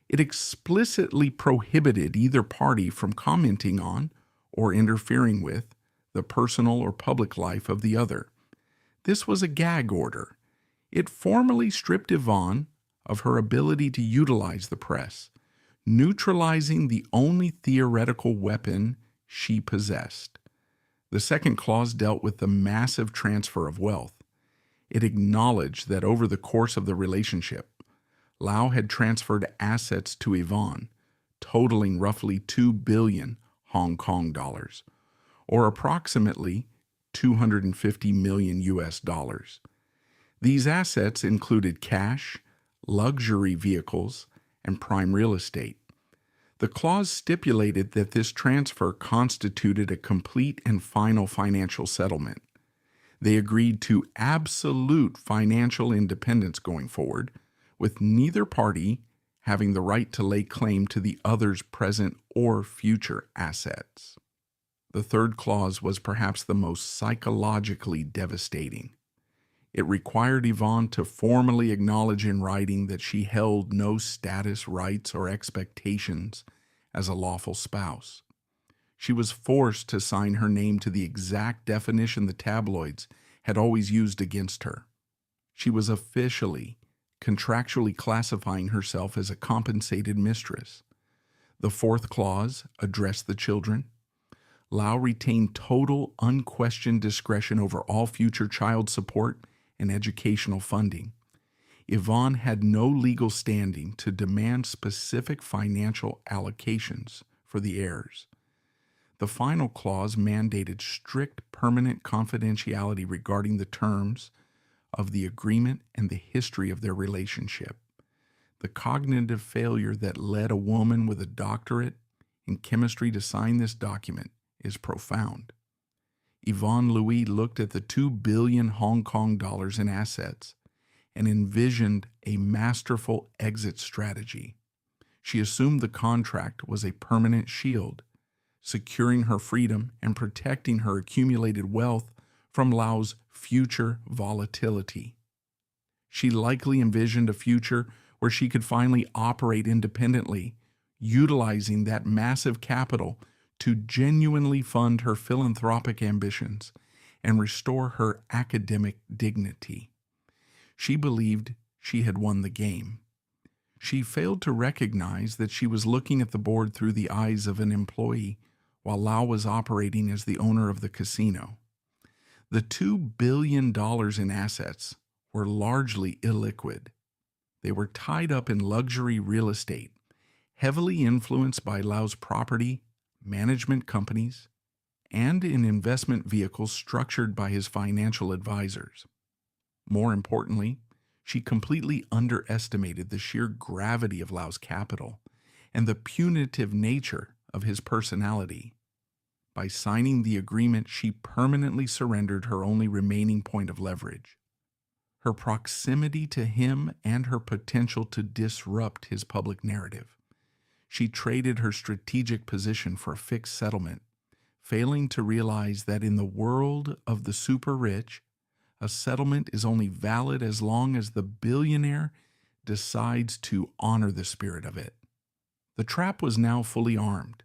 It explicitly prohibited either party from commenting on or interfering with the personal or public life of the other. This was a gag order. It formally stripped Yvonne of her ability to utilize the press, neutralizing the only theoretical weapon she possessed. The second clause dealt with the massive transfer of wealth. It acknowledged that over the course of the relationship, Lau had transferred assets to Yvonne, totaling roughly 2 billion Hong Kong dollars, or approximately 250 million US dollars. These assets included cash, luxury vehicles, and prime real estate. The clause stipulated that this transfer constituted a complete and final financial settlement. They agreed to absolute financial independence going forward, with neither party having the right to lay claim to the other's present or future assets. The third clause was perhaps the most psychologically devastating. It required Yvonne to formally acknowledge in writing that she held no status, rights, or expectations as a lawful spouse. She was forced to sign her name to the exact definition the tabloids had always used against her. She was officially, contractually classifying herself as a compensated mistress. The fourth clause addressed the children. Lau retained total, unquestioned discretion over all future child support and educational funding. Yvonne had no legal standing to demand specific financial allocations for the heirs. The final clause mandated strict permanent confidentiality regarding the terms of the agreement and the history of their relationship. The cognitive failure that led a woman with a doctorate in chemistry to sign this document is profound. Yvonne Lui looked at the 2 billion Hong Kong dollars in assets and envisioned a masterful exit strategy. She assumed the contract was a permanent shield, securing her freedom and protecting her accumulated wealth from Lau's future volatility. She likely envisioned a future where she could finally operate independently, utilizing that massive capital to genuinely fund her philanthropic ambitions and restore her academic dignity. She believed she had won the game. She failed to recognize that she was looking at the board through the eyes of an employee while Lau was operating as the owner of the casino. The $2 billion in assets were largely illiquid. They were tied up in luxury real estate, heavily influenced by Lau's property, management companies, and in investment vehicles structured by his financial advisors. More importantly, she completely underestimated the sheer gravity of Lau's capital and the punitive nature of his personality. By signing the agreement, she permanently surrendered her only remaining point of leverage: her proximity to him and her potential to disrupt his public narrative. She traded her strategic position for a fixed settlement, failing to realize that in the world of the super rich, a settlement is only valid as long as the billionaire decides to honor the spirit of it. The trap was now fully armed.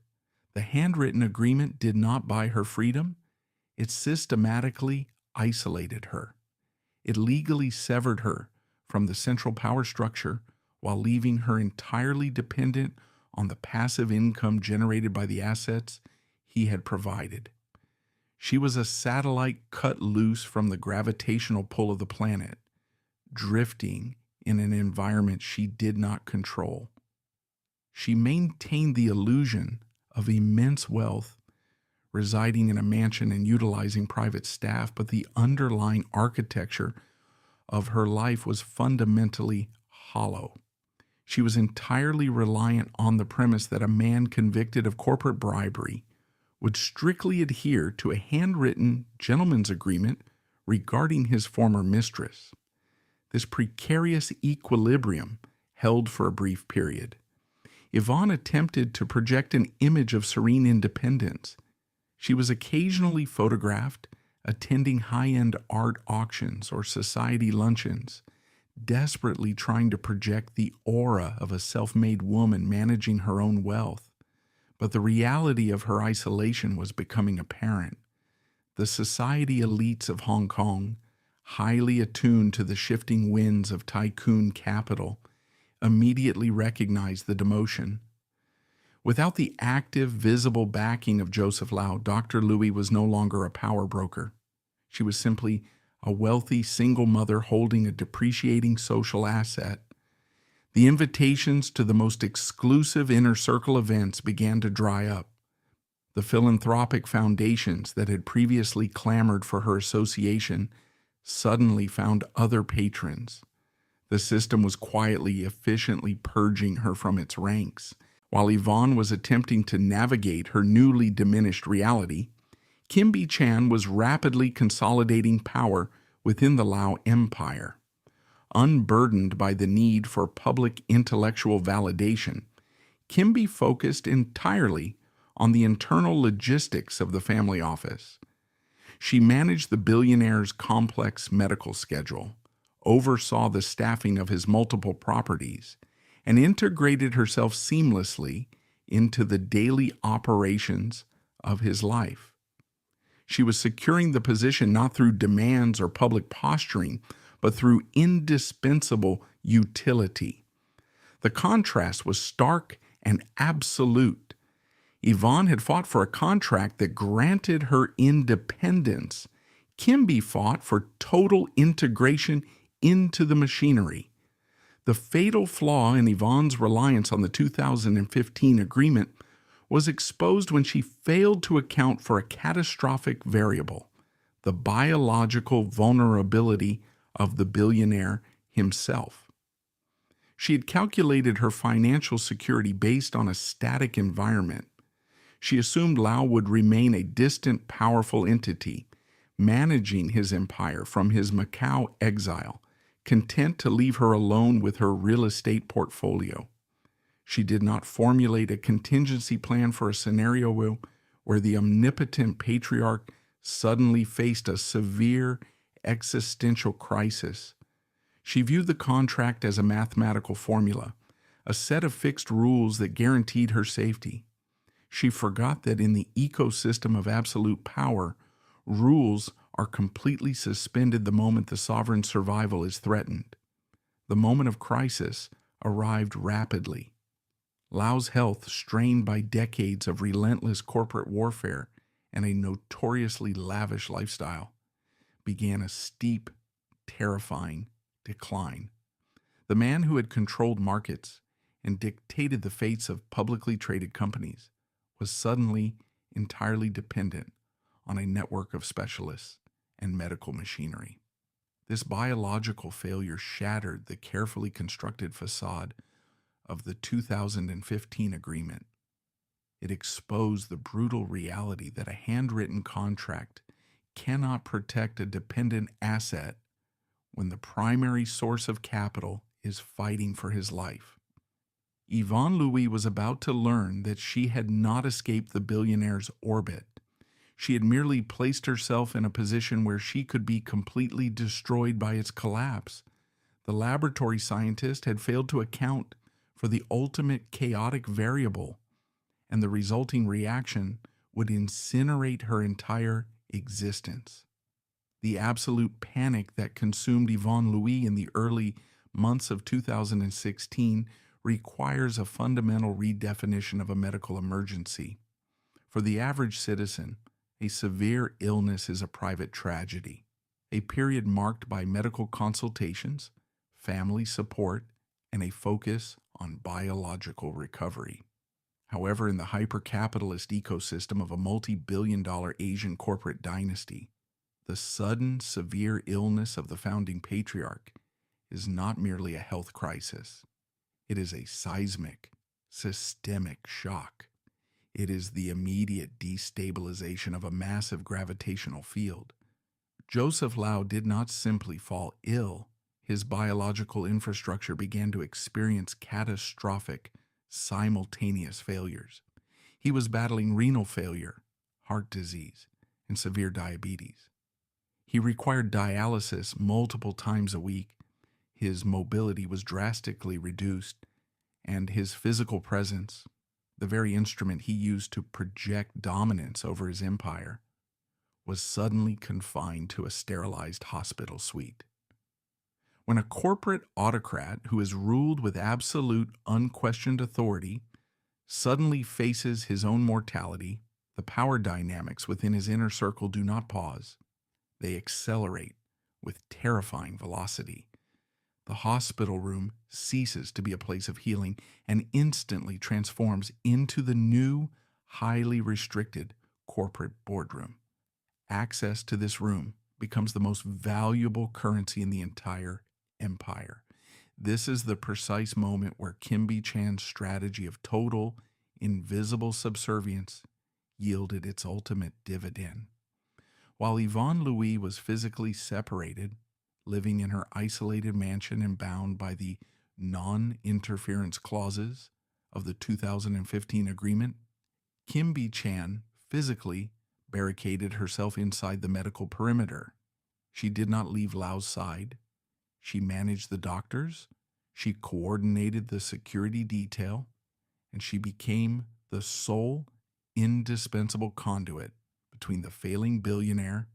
The handwritten agreement did not buy her freedom. It systematically isolated her. It legally severed her from the central power structure while leaving her entirely dependent on the passive income generated by the assets he had provided. She was a satellite cut loose from the gravitational pull of the planet, drifting in an environment she did not control. She maintained the illusion of immense wealth, residing in a mansion and utilizing private staff, but the underlying architecture of her life was fundamentally hollow. She was entirely reliant on the premise that a man convicted of corporate bribery would strictly adhere to a handwritten gentleman's agreement regarding his former mistress. This precarious equilibrium held for a brief period. Yvonne attempted to project an image of serene independence. She was occasionally photographed attending high-end art auctions or society luncheons, desperately trying to project the aura of a self-made woman managing her own wealth. But the reality of her isolation was becoming apparent. The society elites of Hong Kong, highly attuned to the shifting winds of tycoon capital, immediately recognized the demotion. Without the active, visible backing of Joseph Lau, Dr. Lui was no longer a power broker. She was simply a wealthy single mother holding a depreciating social asset. The invitations to the most exclusive inner circle events began to dry up. The philanthropic foundations that had previously clamored for her association suddenly found other patrons. The system was quietly, efficiently purging her from its ranks. While Yvonne was attempting to navigate her newly diminished reality, Kim Bi-chan was rapidly consolidating power within the Lau Empire. Unburdened by the need for public intellectual validation, Kim Bi focused entirely on the internal logistics of the family office. She managed the billionaire's complex medical schedule, oversaw the staffing of his multiple properties, and integrated herself seamlessly into the daily operations of his life. She was securing the position not through demands or public posturing, but through indispensable utility. The contrast was stark and absolute. Yvonne had fought for a contract that granted her independence. Kim Bi fought for total integration into the machinery. The fatal flaw in Yvonne's reliance on the 2015 agreement was exposed when she failed to account for a catastrophic variable, the biological vulnerability of the billionaire himself. She had calculated her financial security based on a static environment. She assumed Lau would remain a distant, powerful entity, managing his empire from his Macau exile, content to leave her alone with her real estate portfolio. She did not formulate a contingency plan for a scenario where the omnipotent patriarch suddenly faced a severe existential crisis. She viewed the contract as a mathematical formula, a set of fixed rules that guaranteed her safety. She forgot that in the ecosystem of absolute power, rules are completely suspended the moment the sovereign's survival is threatened. The moment of crisis arrived rapidly. Lau's health, strained by decades of relentless corporate warfare and a notoriously lavish lifestyle, began a steep, terrifying decline. The man who had controlled markets and dictated the fates of publicly traded companies was suddenly entirely dependent on a network of specialists and medical machinery. This biological failure shattered the carefully constructed facade of the 2015 agreement. It exposed the brutal reality that a handwritten contract cannot protect a dependent asset when the primary source of capital is fighting for his life. Yvonne Lui was about to learn that she had not escaped the billionaire's orbit. She had merely placed herself in a position where she could be completely destroyed by its collapse. The laboratory scientist had failed to account for the ultimate chaotic variable, and the resulting reaction would incinerate her entire existence. The absolute panic that consumed Yvonne Lui in the early months of 2016 requires a fundamental redefinition of a medical emergency. For the average citizen, a severe illness is a private tragedy, a period marked by medical consultations, family support, and a focus on biological recovery. However, in the hyper-capitalist ecosystem of a multi-billion-dollar Asian corporate dynasty, the sudden, severe illness of the founding patriarch is not merely a health crisis. It is a seismic, systemic shock. It is the immediate destabilization of a massive gravitational field. Joseph Lau did not simply fall ill. His biological infrastructure began to experience catastrophic, simultaneous failures. He was battling renal failure, heart disease, and severe diabetes. He required dialysis multiple times a week. His mobility was drastically reduced, and his physical presence, the very instrument he used to project dominance over his empire, was suddenly confined to a sterilized hospital suite. When a corporate autocrat who is ruled with absolute, unquestioned authority suddenly faces his own mortality, the power dynamics within his inner circle do not pause. They accelerate with terrifying velocity. The hospital room ceases to be a place of healing and instantly transforms into the new, highly restricted corporate boardroom. Access to this room becomes the most valuable currency in the entire empire. This is the precise moment where Kimby Chan's strategy of total, invisible subservience yielded its ultimate dividend. While Yvonne Lui was physically separated, living in her isolated mansion and bound by the non-interference clauses of the 2015 agreement, Kimby Chan physically barricaded herself inside the medical perimeter. She did not leave Lau's side. She managed the doctors, she coordinated the security detail, and she became the sole indispensable conduit between the failing billionaire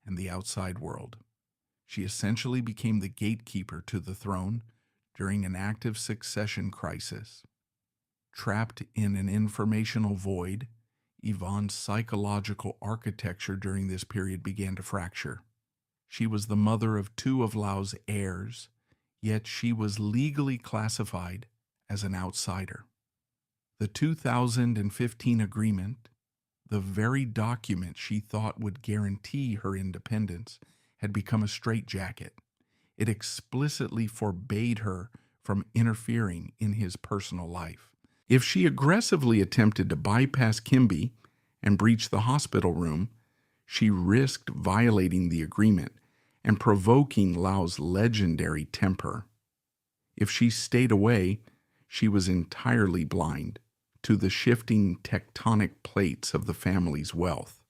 and the outside world. She essentially became the gatekeeper to the throne during an active succession crisis. Trapped in an informational void, Yvonne's psychological architecture during this period began to fracture. She was the mother of two of Lau's heirs, yet she was legally classified as an outsider. The 2015 agreement, the very document she thought would guarantee her independence, had become a straitjacket. It explicitly forbade her from interfering in his personal life. If she aggressively attempted to bypass Kimby and breach the hospital room, she risked violating the agreement and provoking Lau's legendary temper. If she stayed away, she was entirely blind to the shifting tectonic plates of the family's wealth.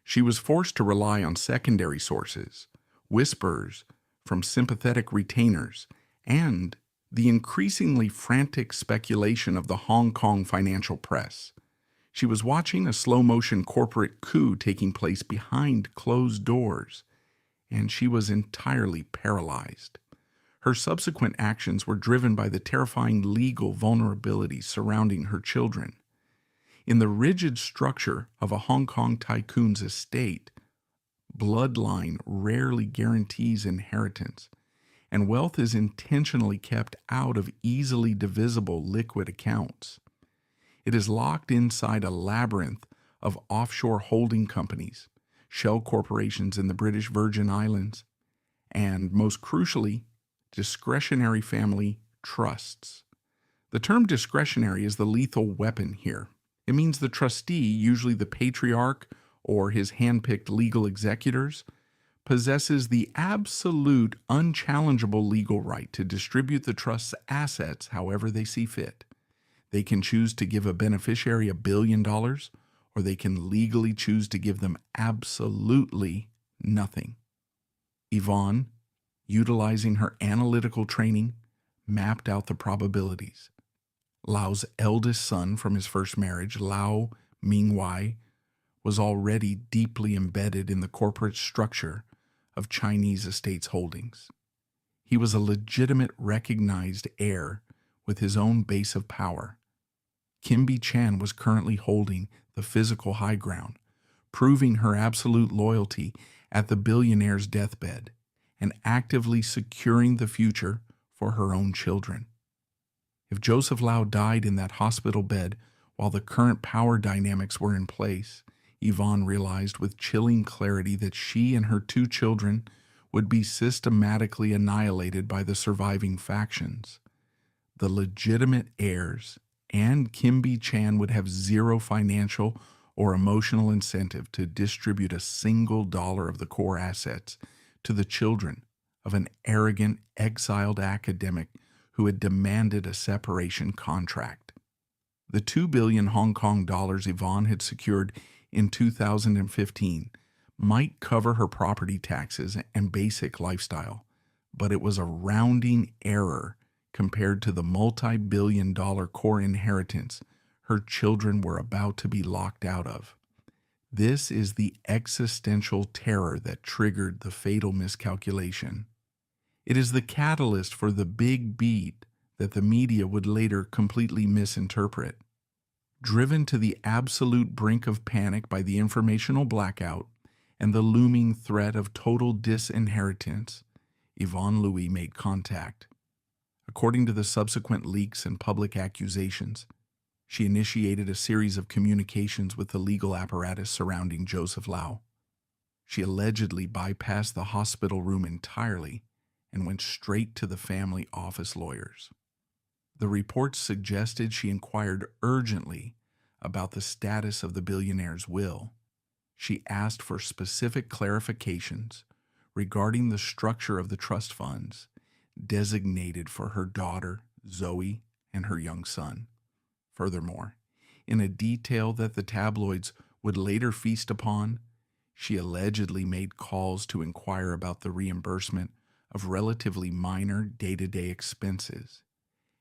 She was forced to rely on secondary sources, whispers from sympathetic retainers, and the increasingly frantic speculation of the Hong Kong financial press. She was watching a slow-motion corporate coup taking place behind closed doors, and she was entirely paralyzed. Her subsequent actions were driven by the terrifying legal vulnerabilities surrounding her children. In the rigid structure of a Hong Kong tycoon's estate, bloodline rarely guarantees inheritance, and wealth is intentionally kept out of easily divisible liquid accounts. It is locked inside a labyrinth of offshore holding companies, shell corporations in the British Virgin Islands, and, most crucially, discretionary family trusts. The term discretionary is the lethal weapon here. It means the trustee, usually the patriarch or his handpicked legal executors, possesses the absolute, unchallengeable legal right to distribute the trust's assets however they see fit. They can choose to give a beneficiary $1 billion, or they can legally choose to give them absolutely nothing. Yvonne, utilizing her analytical training, mapped out the probabilities. Lau's eldest son from his first marriage, Lau Mingwei, was already deeply embedded in the corporate structure of Chinese estates holdings. He was a legitimate, recognized heir with his own base of power. Kimby Chan was currently holding the physical high ground, proving her absolute loyalty at the billionaire's deathbed and actively securing the future for her own children. If Joseph Lau died in that hospital bed while the current power dynamics were in place, Yvonne realized with chilling clarity that she and her two children would be systematically annihilated by the surviving factions. The legitimate heirs and Kimby Chan would have zero financial or emotional incentive to distribute a single dollar of the core assets to the children of an arrogant, exiled academic who had demanded a separation contract. The 2 billion Hong Kong dollars Yvonne had secured in 2015 might cover her property taxes and basic lifestyle, but it was a rounding error compared to the multi-billion-dollar core inheritance her children were about to be locked out of. This is the existential terror that triggered the fatal miscalculation. It is the catalyst for the big beat that the media would later completely misinterpret. Driven to the absolute brink of panic by the informational blackout and the looming threat of total disinheritance, Yvonne Lui made contact. According to the subsequent leaks and public accusations, she initiated a series of communications with the legal apparatus surrounding Joseph Lau. She allegedly bypassed the hospital room entirely and went straight to the family office lawyers. The reports suggested she inquired urgently about the status of the billionaire's will. She asked for specific clarifications regarding the structure of the trust funds designated for her daughter, Zoe, and her young son. Furthermore, in a detail that the tabloids would later feast upon, she allegedly made calls to inquire about the reimbursement of relatively minor day-to-day expenses,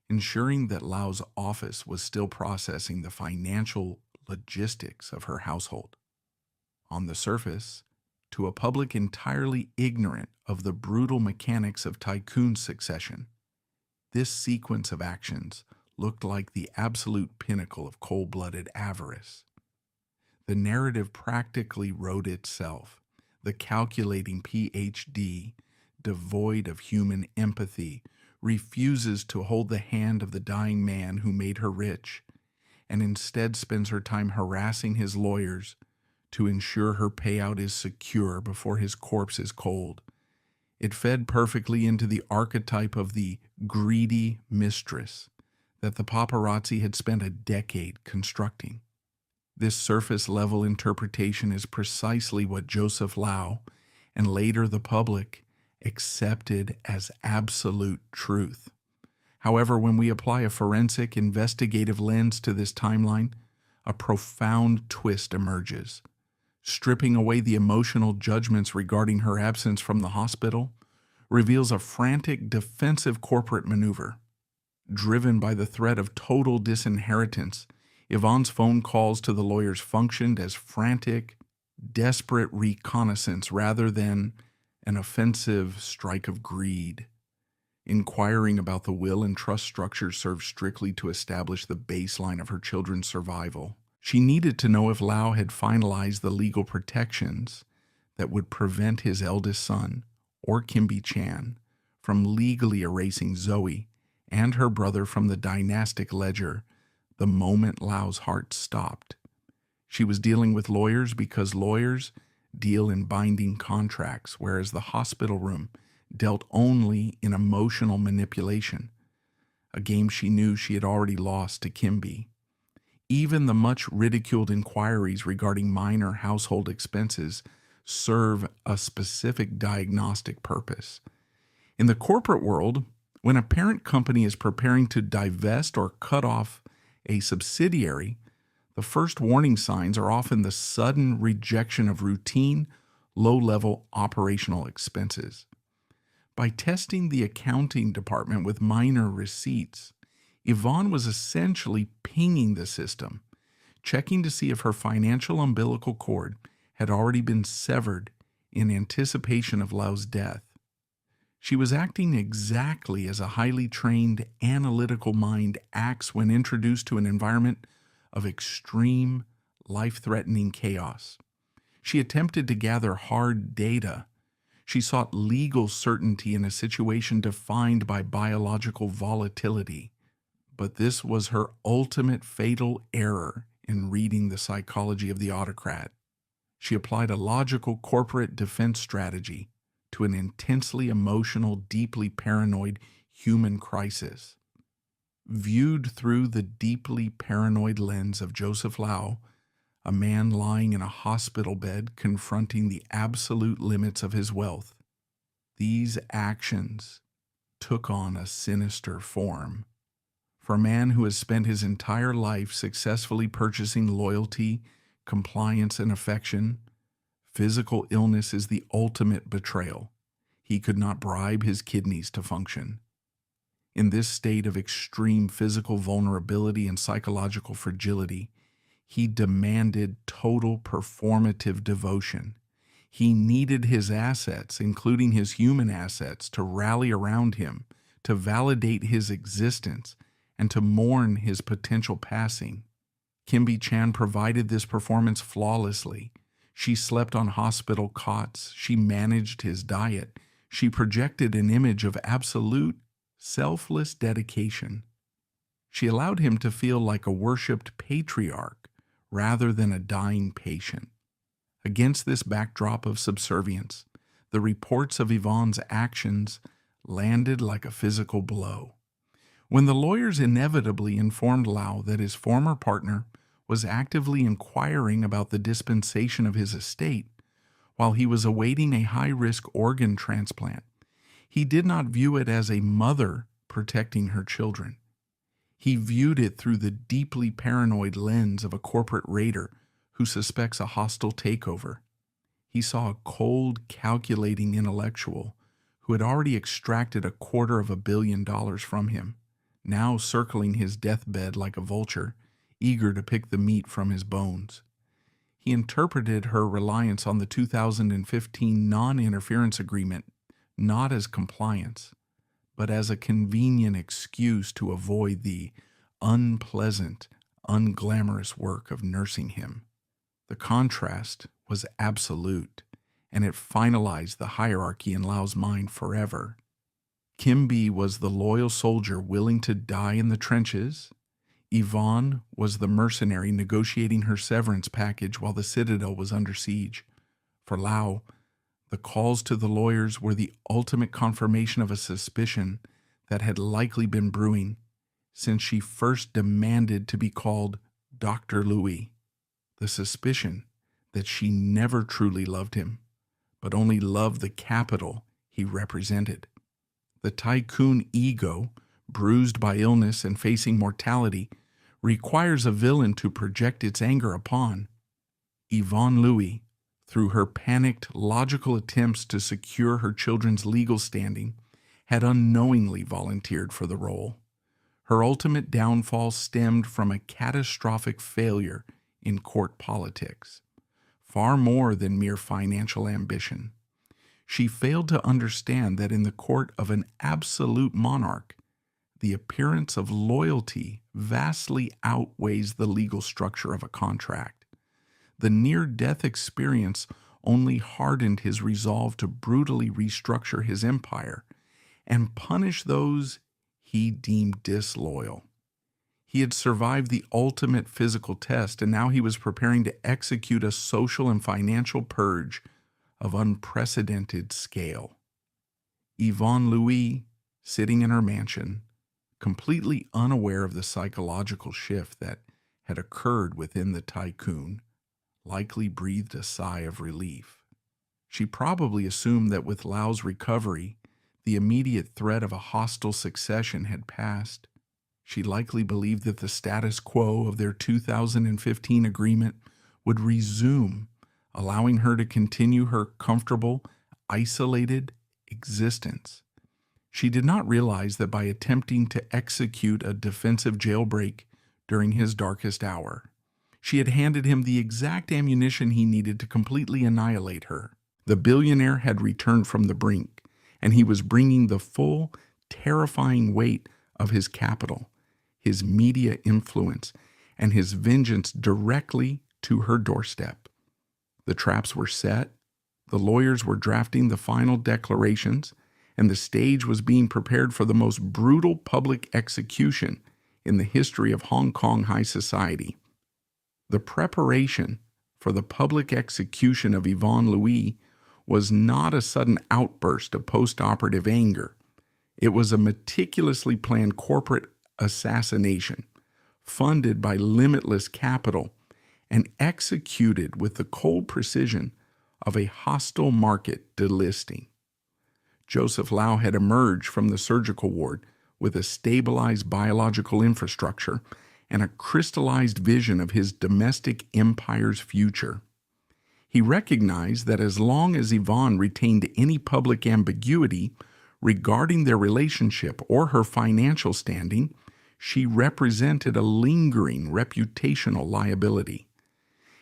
ensuring that Lau's office was still processing the financial logistics of her household. On the surface, to a public entirely ignorant of the brutal mechanics of tycoon succession, this sequence of actions looked like the absolute pinnacle of cold-blooded avarice. The narrative practically wrote itself. The calculating Ph.D., devoid of human empathy, refuses to hold the hand of the dying man who made her rich, and instead spends her time harassing his lawyers to ensure her payout is secure before his corpse is cold. It fed perfectly into the archetype of the greedy mistress that the paparazzi had spent a decade constructing. This surface-level interpretation is precisely what Joseph Lau, and later the public, accepted as absolute truth. However, when we apply a forensic investigative lens to this timeline, a profound twist emerges. Stripping away the emotional judgments regarding her absence from the hospital reveals a frantic defensive corporate maneuver. Driven by the threat of total disinheritance, Yvonne's phone calls to the lawyers functioned as frantic, desperate reconnaissance rather than an offensive strike of greed. Inquiring about the will and trust structure served strictly to establish the baseline of her children's survival. She needed to know if Lau had finalized the legal protections that would prevent his eldest son, or Kimby Chan, from legally erasing Zoe and her brother from the dynastic ledger the moment Lau's heart stopped. She was dealing with lawyers because lawyers deal in binding contracts, whereas the hospital room dealt only in emotional manipulation, a game she knew she had already lost to Kimby. Even the much ridiculed inquiries regarding minor household expenses serve a specific diagnostic purpose. In the corporate world, when a parent company is preparing to divest or cut off a subsidiary, the first warning signs are often the sudden rejection of routine, low-level operational expenses. By testing the accounting department with minor receipts, Yvonne was essentially pinging the system, checking to see if her financial umbilical cord had already been severed in anticipation of Lau's death. She was acting exactly as a highly trained analytical mind acts when introduced to an environment of extreme, life-threatening chaos. She attempted to gather hard data. She sought legal certainty in a situation defined by biological volatility. But this was her ultimate fatal error in reading the psychology of the autocrat. She applied a logical corporate defense strategy to an intensely emotional, deeply paranoid human crisis. Viewed through the deeply paranoid lens of Joseph Lau, a man lying in a hospital bed confronting the absolute limits of his wealth, these actions took on a sinister form. For a man who has spent his entire life successfully purchasing loyalty, compliance, and affection, physical illness is the ultimate betrayal. He could not bribe his kidneys to function. In this state of extreme physical vulnerability and psychological fragility, he demanded total performative devotion. He needed his assets, including his human assets, to rally around him, to validate his existence, and to mourn his potential passing. Kim Bi-chan provided this performance flawlessly. She slept on hospital cots. She managed his diet. She projected an image of absolute, selfless dedication. She allowed him to feel like a worshipped patriarch rather than a dying patient. Against this backdrop of subservience, the reports of Yvonne's actions landed like a physical blow. When the lawyers inevitably informed Lau that his former partner was actively inquiring about the dispensation of his estate while he was awaiting a high-risk organ transplant, he did not view it as a mother protecting her children. He viewed it through the deeply paranoid lens of a corporate raider who suspects a hostile takeover. He saw a cold, calculating intellectual who had already extracted $250 million from him, now circling his deathbed like a vulture, eager to pick the meat from his bones. He interpreted her reliance on the 2015 non-interference agreement not as compliance, but as a convenient excuse to avoid the unpleasant, unglamorous work of nursing him. The contrast was absolute, and it finalized the hierarchy in Lau's mind forever. Kim Bi was the loyal soldier willing to die in the trenches. Yvonne was the mercenary negotiating her severance package while the citadel was under siege. For Lau, the calls to the lawyers were the ultimate confirmation of a suspicion that had likely been brewing since she first demanded to be called Dr. Lui. The suspicion that she never truly loved him, but only loved the capital he represented. The tycoon ego, bruised by illness and facing mortality, requires a villain to project its anger upon. Yvonne Lui, through her panicked, logical attempts to secure her children's legal standing, had unknowingly volunteered for the role. Her ultimate downfall stemmed from a catastrophic failure in court politics, far more than mere financial ambition. She failed to understand that in the court of an absolute monarch, the appearance of loyalty vastly outweighs the legal structure of a contract. The near-death experience only hardened his resolve to brutally restructure his empire and punish those he deemed disloyal. He had survived the ultimate physical test, and now he was preparing to execute a social and financial purge of unprecedented scale. Yvonne Lui, sitting in her mansion, completely unaware of the psychological shift that had occurred within the tycoon, likely breathed a sigh of relief. She probably assumed that with Lau's recovery, the immediate threat of a hostile succession had passed. She likely believed that the status quo of their 2015 agreement would resume, allowing her to continue her comfortable, isolated existence. She did not realize that by attempting to execute a defensive jailbreak during his darkest hour, she had handed him the exact ammunition he needed to completely annihilate her. The billionaire had returned from the brink, and he was bringing the full, terrifying weight of his capital, his media influence, and his vengeance directly to her doorstep. The traps were set, the lawyers were drafting the final declarations, and the stage was being prepared for the most brutal public execution in the history of Hong Kong high society. The preparation for the public execution of Yvonne Lui was not a sudden outburst of post-operative anger. It was a meticulously planned corporate assassination, funded by limitless capital and executed with the cold precision of a hostile market delisting. Joseph Lau had emerged from the surgical ward with a stabilized biological infrastructure and a crystallized vision of his domestic empire's future. He recognized that as long as Yvonne retained any public ambiguity regarding their relationship or her financial standing, she represented a lingering reputational liability.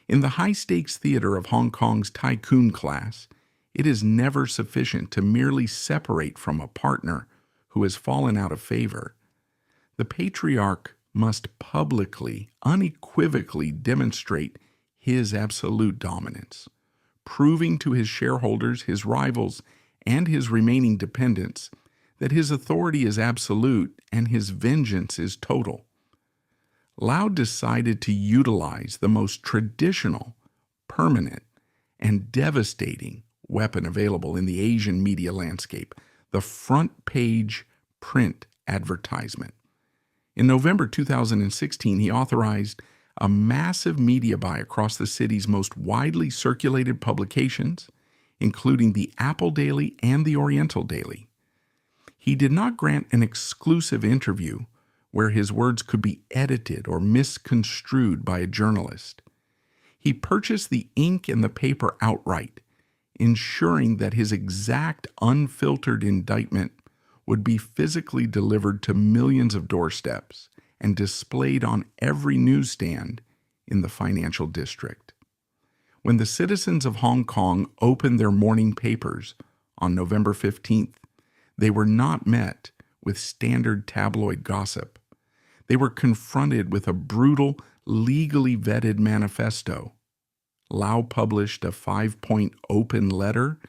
In the high-stakes theater of Hong Kong's tycoon class, it is never sufficient to merely separate from a partner who has fallen out of favor. The patriarch must publicly, unequivocally demonstrate his absolute dominance, proving to his shareholders, his rivals, and his remaining dependents that his authority is absolute and his vengeance is total. Lau decided to utilize the most traditional, permanent, and devastating weapon available in the Asian media landscape, the front-page print advertisement. In November 2016, he authorized a massive media buy across the city's most widely circulated publications, including the Apple Daily and the Oriental Daily. He did not grant an exclusive interview where his words could be edited or misconstrued by a journalist. He purchased the ink and the paper outright, ensuring that his exact unfiltered indictment would be physically delivered to millions of doorsteps and displayed on every newsstand in the financial district. When the citizens of Hong Kong opened their morning papers on November 15th, they were not met with standard tabloid gossip. They were confronted with a brutal, legally vetted manifesto. Lau published a 5-point open letter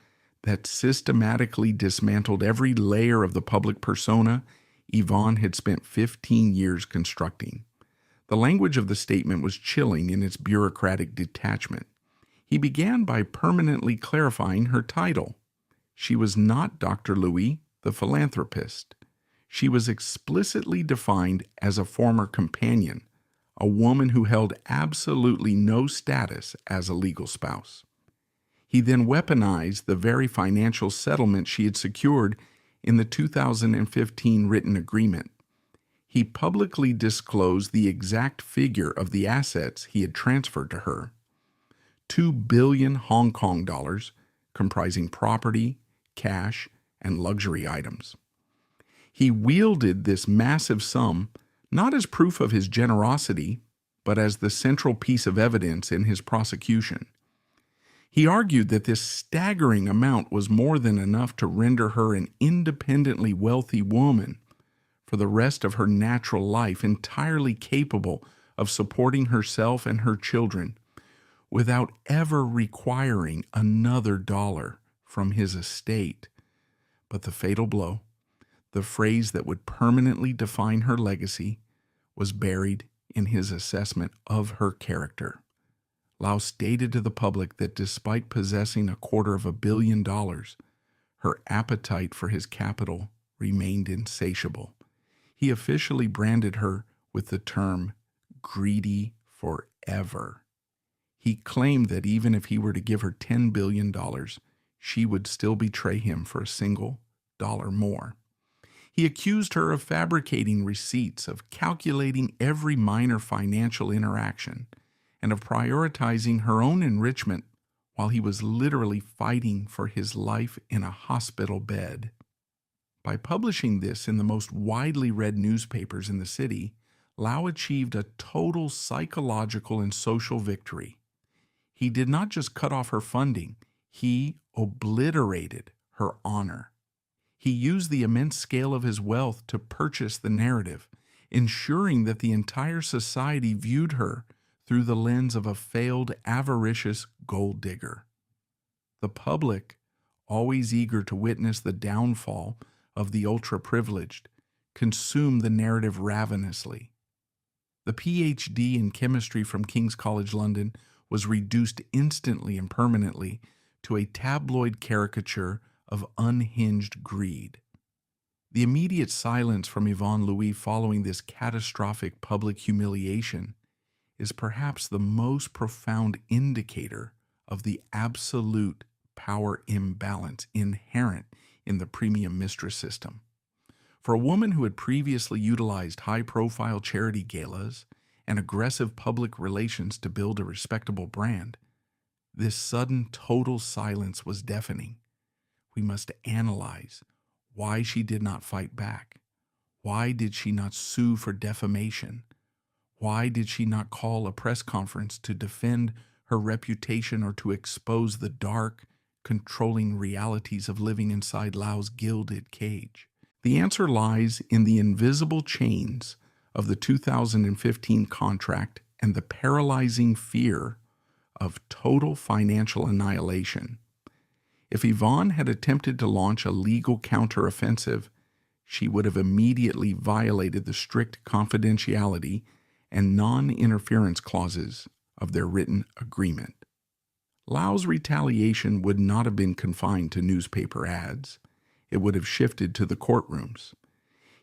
that systematically dismantled every layer of the public persona Yvonne had spent 15 years constructing. The language of the statement was chilling in its bureaucratic detachment. He began by permanently clarifying her title. She was not Dr. Lui, the philanthropist. She was explicitly defined as a former companion, a woman who held absolutely no status as a legal spouse. He then weaponized the very financial settlement she had secured in the 2015 written agreement. He publicly disclosed the exact figure of the assets he had transferred to her. 2 billion Hong Kong dollars, comprising property, cash, and luxury items. He wielded this massive sum not as proof of his generosity, but as the central piece of evidence in his prosecution. He argued that this staggering amount was more than enough to render her an independently wealthy woman for the rest of her natural life, entirely capable of supporting herself and her children without ever requiring another dollar from his estate. But the fatal blow, the phrase that would permanently define her legacy, was buried in his assessment of her character. Lau stated to the public that despite possessing $250 million, her appetite for his capital remained insatiable. He officially branded her with the term greedy forever. He claimed that even if he were to give her $10 billion, she would still betray him for a single dollar more. He accused her of fabricating receipts, of calculating every minor financial interaction, and of prioritizing her own enrichment while he was literally fighting for his life in a hospital bed. By publishing this in the most widely read newspapers in the city, Lau achieved a total psychological and social victory. He did not just cut off her funding, he obliterated her honor. He used the immense scale of his wealth to purchase the narrative, ensuring that the entire society viewed her through the lens of a failed, avaricious gold digger. The public, always eager to witness the downfall of the ultra-privileged, consumed the narrative ravenously. The Ph.D. in chemistry from King's College London was reduced instantly and permanently to a tabloid caricature of unhinged greed. The immediate silence from Yvonne Lui following this catastrophic public humiliation is perhaps the most profound indicator of the absolute power imbalance inherent in the premium mistress system. For a woman who had previously utilized high-profile charity galas and aggressive public relations to build a respectable brand, this sudden total silence was deafening. We must analyze why she did not fight back. Why did she not sue for defamation? Why did she not call a press conference to defend her reputation or to expose the dark, controlling realities of living inside Lau's gilded cage? The answer lies in the invisible chains of the 2015 contract and the paralyzing fear of total financial annihilation. If Yvonne had attempted to launch a legal counteroffensive, she would have immediately violated the strict confidentiality and non-interference clauses of their written agreement. Lau's retaliation would not have been confined to newspaper ads. It would have shifted to the courtrooms.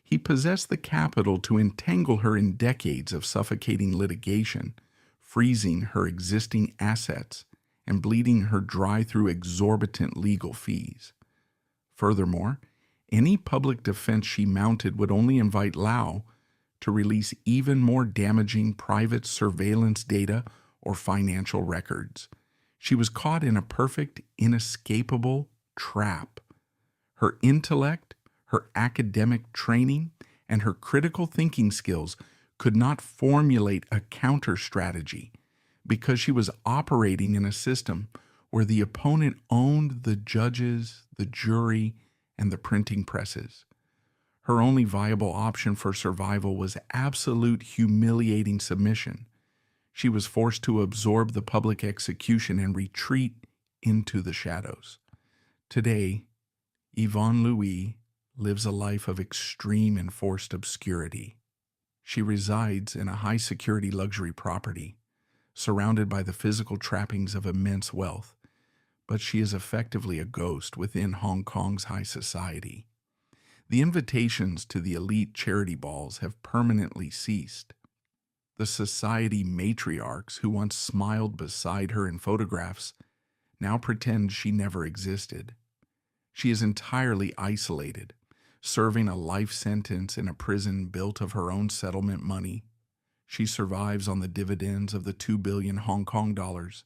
He possessed the capital to entangle her in decades of suffocating litigation, freezing her existing assets, and bleeding her dry through exorbitant legal fees. Furthermore, any public defense she mounted would only invite Lau to release even more damaging private surveillance data or financial records. She was caught in a perfect, inescapable trap. Her intellect, her academic training, and her critical thinking skills could not formulate a counter strategy because she was operating in a system where the opponent owned the judges, the jury, and the printing presses. Her only viable option for survival was absolute humiliating submission. She was forced to absorb the public execution and retreat into the shadows. Today, Yvonne Lui lives a life of extreme and forced obscurity. She resides in a high-security luxury property, surrounded by the physical trappings of immense wealth, but she is effectively a ghost within Hong Kong's high society. The invitations to the elite charity balls have permanently ceased. The society matriarchs who once smiled beside her in photographs now pretend she never existed. She is entirely isolated, serving a life sentence in a prison built of her own settlement money. She survives on the dividends of the 2 billion Hong Kong dollars,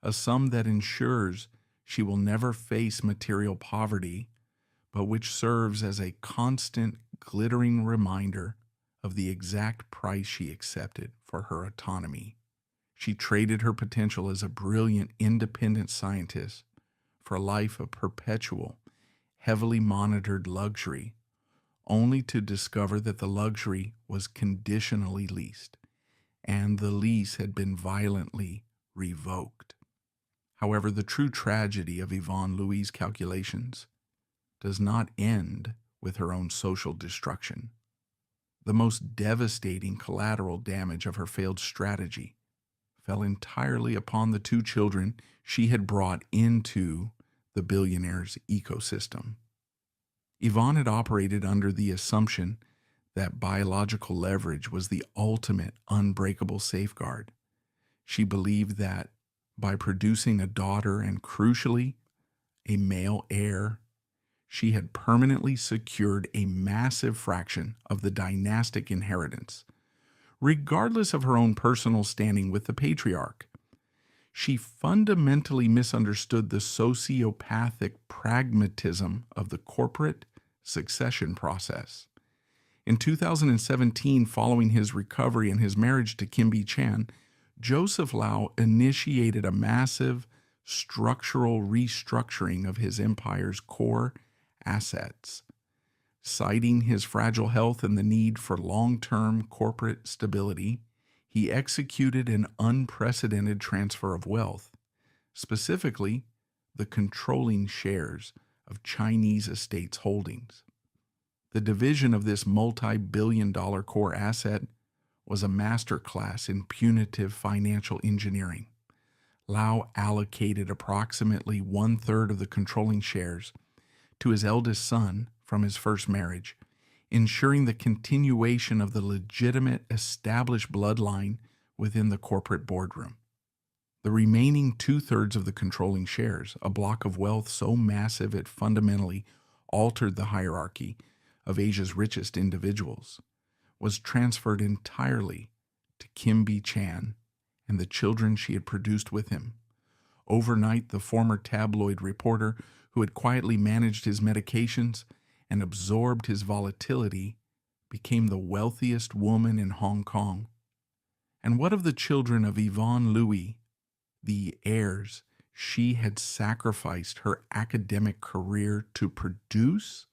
a sum that ensures she will never face material poverty, but which serves as a constant, glittering reminder of the exact price she accepted for her autonomy. She traded her potential as a brilliant, independent scientist for a life of perpetual, heavily monitored luxury, only to discover that the luxury was conditionally leased, and the lease had been violently revoked. However, the true tragedy of Yvonne Lui's calculations does not end with her own social destruction. The most devastating collateral damage of her failed strategy fell entirely upon the 2 children she had brought into the Billionaire's ecosystem. Yvonne had operated under the assumption that biological leverage was the ultimate unbreakable safeguard. She believed that by producing a daughter and, crucially, a male heir, she had permanently secured a massive fraction of the dynastic inheritance, regardless of her own personal standing with the patriarch. She fundamentally misunderstood the sociopathic pragmatism of the corporate succession process. In 2017, following his recovery and his marriage to Kim Bi-chan, Joseph Lau initiated a massive structural restructuring of his empire's core assets. Citing his fragile health and the need for long-term corporate stability, he executed an unprecedented transfer of wealth, specifically the controlling shares of Chinese estates holdings. The division of this multi-billion-dollar core asset was a masterclass in punitive financial engineering. Lau allocated approximately 1/3 of the controlling shares to his eldest son from his first marriage, ensuring the continuation of the legitimate established bloodline within the corporate boardroom. The remaining two-thirds of the controlling shares, a block of wealth so massive it fundamentally altered the hierarchy of Asia's richest individuals, was transferred entirely to Kim Bi-chan and the children she had produced with him. Overnight, the former tabloid reporter who had quietly managed his medications and absorbed his volatility became the wealthiest woman in Hong Kong. And what of the children of Yvonne Lui, the heirs she had sacrificed her academic career to produce?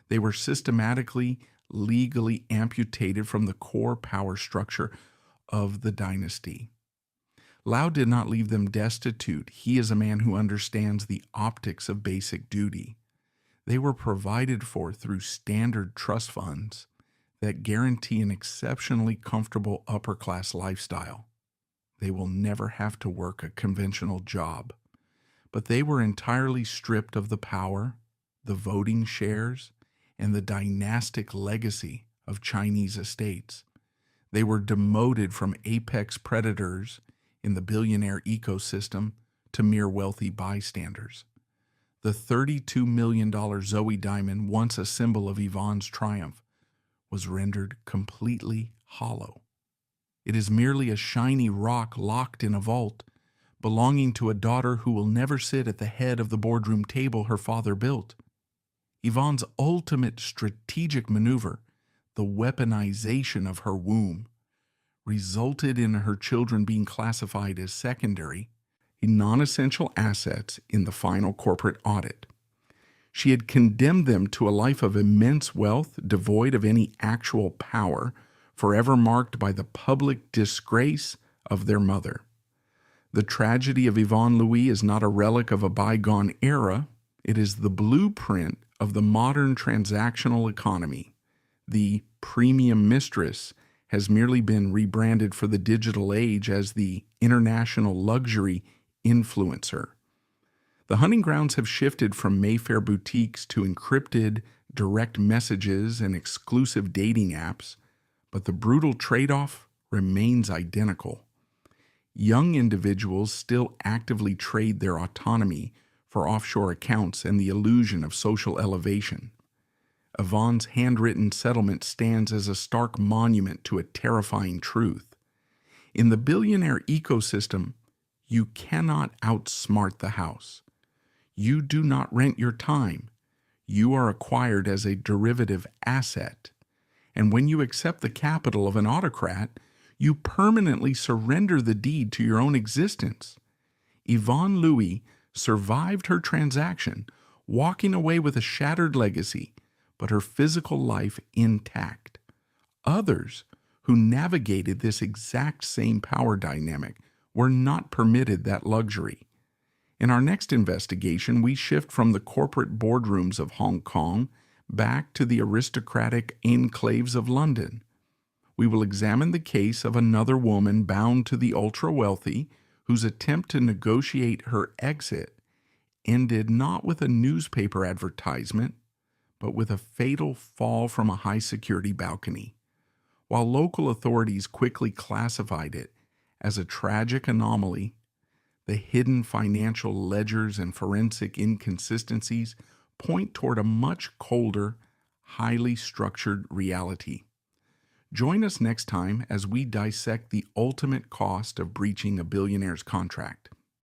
They were systematically, legally amputated from the core power structure of the dynasty. Lau did not leave them destitute. He is a man who understands the optics of basic duty. They were provided for through standard trust funds that guarantee an exceptionally comfortable upper-class lifestyle. They will never have to work a conventional job. But they were entirely stripped of the power, the voting shares, and the dynastic legacy of Chinese estates. They were demoted from apex predators in the billionaire ecosystem to mere wealthy bystanders. The $32 million Zoe diamond, once a symbol of Yvonne's triumph, was rendered completely hollow. It is merely a shiny rock locked in a vault, belonging to a daughter who will never sit at the head of the boardroom table her father built. Yvonne's ultimate strategic maneuver, the weaponization of her womb, resulted in her children being classified as secondary, non-essential assets in the final corporate audit. She had condemned them to a life of immense wealth, devoid of any actual power, forever marked by the public disgrace of their mother. The tragedy of Yvonne Lui is not a relic of a bygone era. It is the blueprint of the modern transactional economy. The premium mistress has merely been rebranded for the digital age as the international luxury influencer. The hunting grounds have shifted from Mayfair boutiques to encrypted direct messages and exclusive dating apps, but the brutal trade-off remains identical. Young individuals still actively trade their autonomy for offshore accounts and the illusion of social elevation. Yvonne's handwritten settlement stands as a stark monument to a terrifying truth. In the billionaire ecosystem, you cannot outsmart the house. You do not rent your time. You are acquired as a derivative asset. And when you accept the capital of an autocrat, you permanently surrender the deed to your own existence. Yvonne Lui survived her transaction, walking away with a shattered legacy, but her physical life intact. Others who navigated this exact same power dynamic were not permitted that luxury. In our next investigation, we shift from the corporate boardrooms of Hong Kong back to the aristocratic enclaves of London. We will examine the case of another woman bound to the ultra-wealthy whose attempt to negotiate her exit ended not with a newspaper advertisement, but with a fatal fall from a high-security balcony. While local authorities quickly classified it as a tragic anomaly, the hidden financial ledgers and forensic inconsistencies point toward a much colder, highly structured reality. Join us next time as we dissect the ultimate cost of breaching a billionaire's contract.